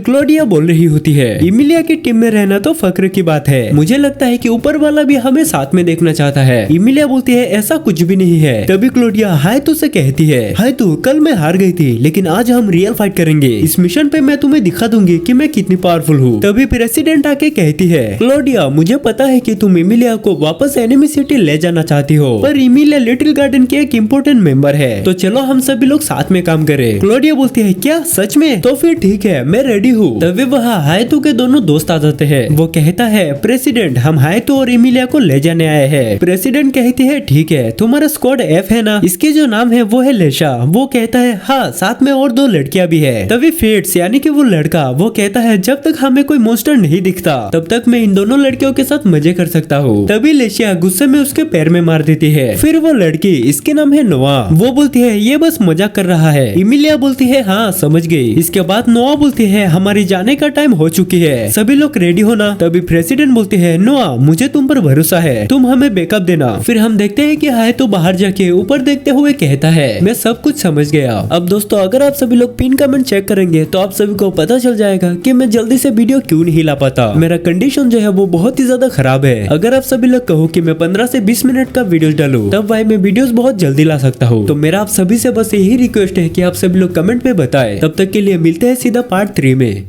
क्लोडिया बोल रही होती है इमिलिया की टीम में रहना तो फक्र की बात है, मुझे लगता है कि ऊपर वाला भी हमें साथ में देखना चाहता है। इमिलिया बोलती है ऐसा कुछ भी नहीं है। तभी क्लोडिया हाय तू से कहती है हाय तू, कल मैं हार गई थी लेकिन आज हम रियल फाइट करेंगे। इस मिशन पे मैं तुम्हें दिखा दूंगी कि मैं कितनी पावरफुल हूँ। तभी प्रेसिडेंट आके कहती है क्लोडिया मुझे पता है कि तुम इमिलिया को वापस एनिमी सिटी ले जाना चाहती हो, पर इमिलिया लिटिल गार्डन की एक इम्पोर्टेंट मेंबर है, तो चलो हम सभी लोग साथ में काम करें। क्लोडिया बोलती है क्या सच में? तो फिर ठीक है मैं रेडी हूँ। तभी वहाँ हायतू के दोनों दोस्त आ जाते हैं। वो कहता है प्रेसिडेंट हम हायतू और इमिलिया को ले जाने आए हैं। प्रेसिडेंट कहती है ठीक है, तुम्हारा स्क्वाड एफ है ना, इसके जो नाम है वो है लेशा। वो कहता है हाँ साथ में और 2 लड़कियां भी है। तभी फेट्स यानी कि वो लड़का वो कहता है जब तक हमें कोई मॉन्स्टर नहीं दिखता तब तक मैं इन दोनों लड़कियों के साथ मजे कर सकता हूँ। तभी लेशिया गुस्से में उसके पैर में मार देती है। फिर वो लड़की इसके नाम है नोआ, वो बोलती है ये बस मजाक कर रहा है। इमिलिया बोलती है हाँ समझ गई। इसके बाद नोआ बोलती है हमारी जाने का टाइम हो चुकी है, सभी लोग रेडी हो ना। तभी प्रेसिडेंट बोलती है नोआ मुझे तुम पर भरोसा है, तुम हमें बैकअप देना। फिर हम देखते हैं कि हाय तो बाहर जाके ऊपर देखते हुए कहता है मैं सब कुछ समझ गया। अब दोस्तों अगर आप सभी लोग पिन कमेंट चेक करेंगे तो आप सभी को पता चल जाएगा कि मैं जल्दी से वीडियो क्यों नहीं ला पाता। मेरा कंडीशन जो है वो बहुत ही ज्यादा खराब है। अगर आप सभी लोग कहो कि मैं 15 से 20 मिनट का वीडियो डालूं तब भाई मैं वीडियोस बहुत जल्दी ला सकता हूँ। तो मेरा आप सभी से बस यही रिक्वेस्ट है कि आप सभी लोग कमेंट में बताएं। तब तक के लिए मिलते हैं सीधा पार्ट 3 में।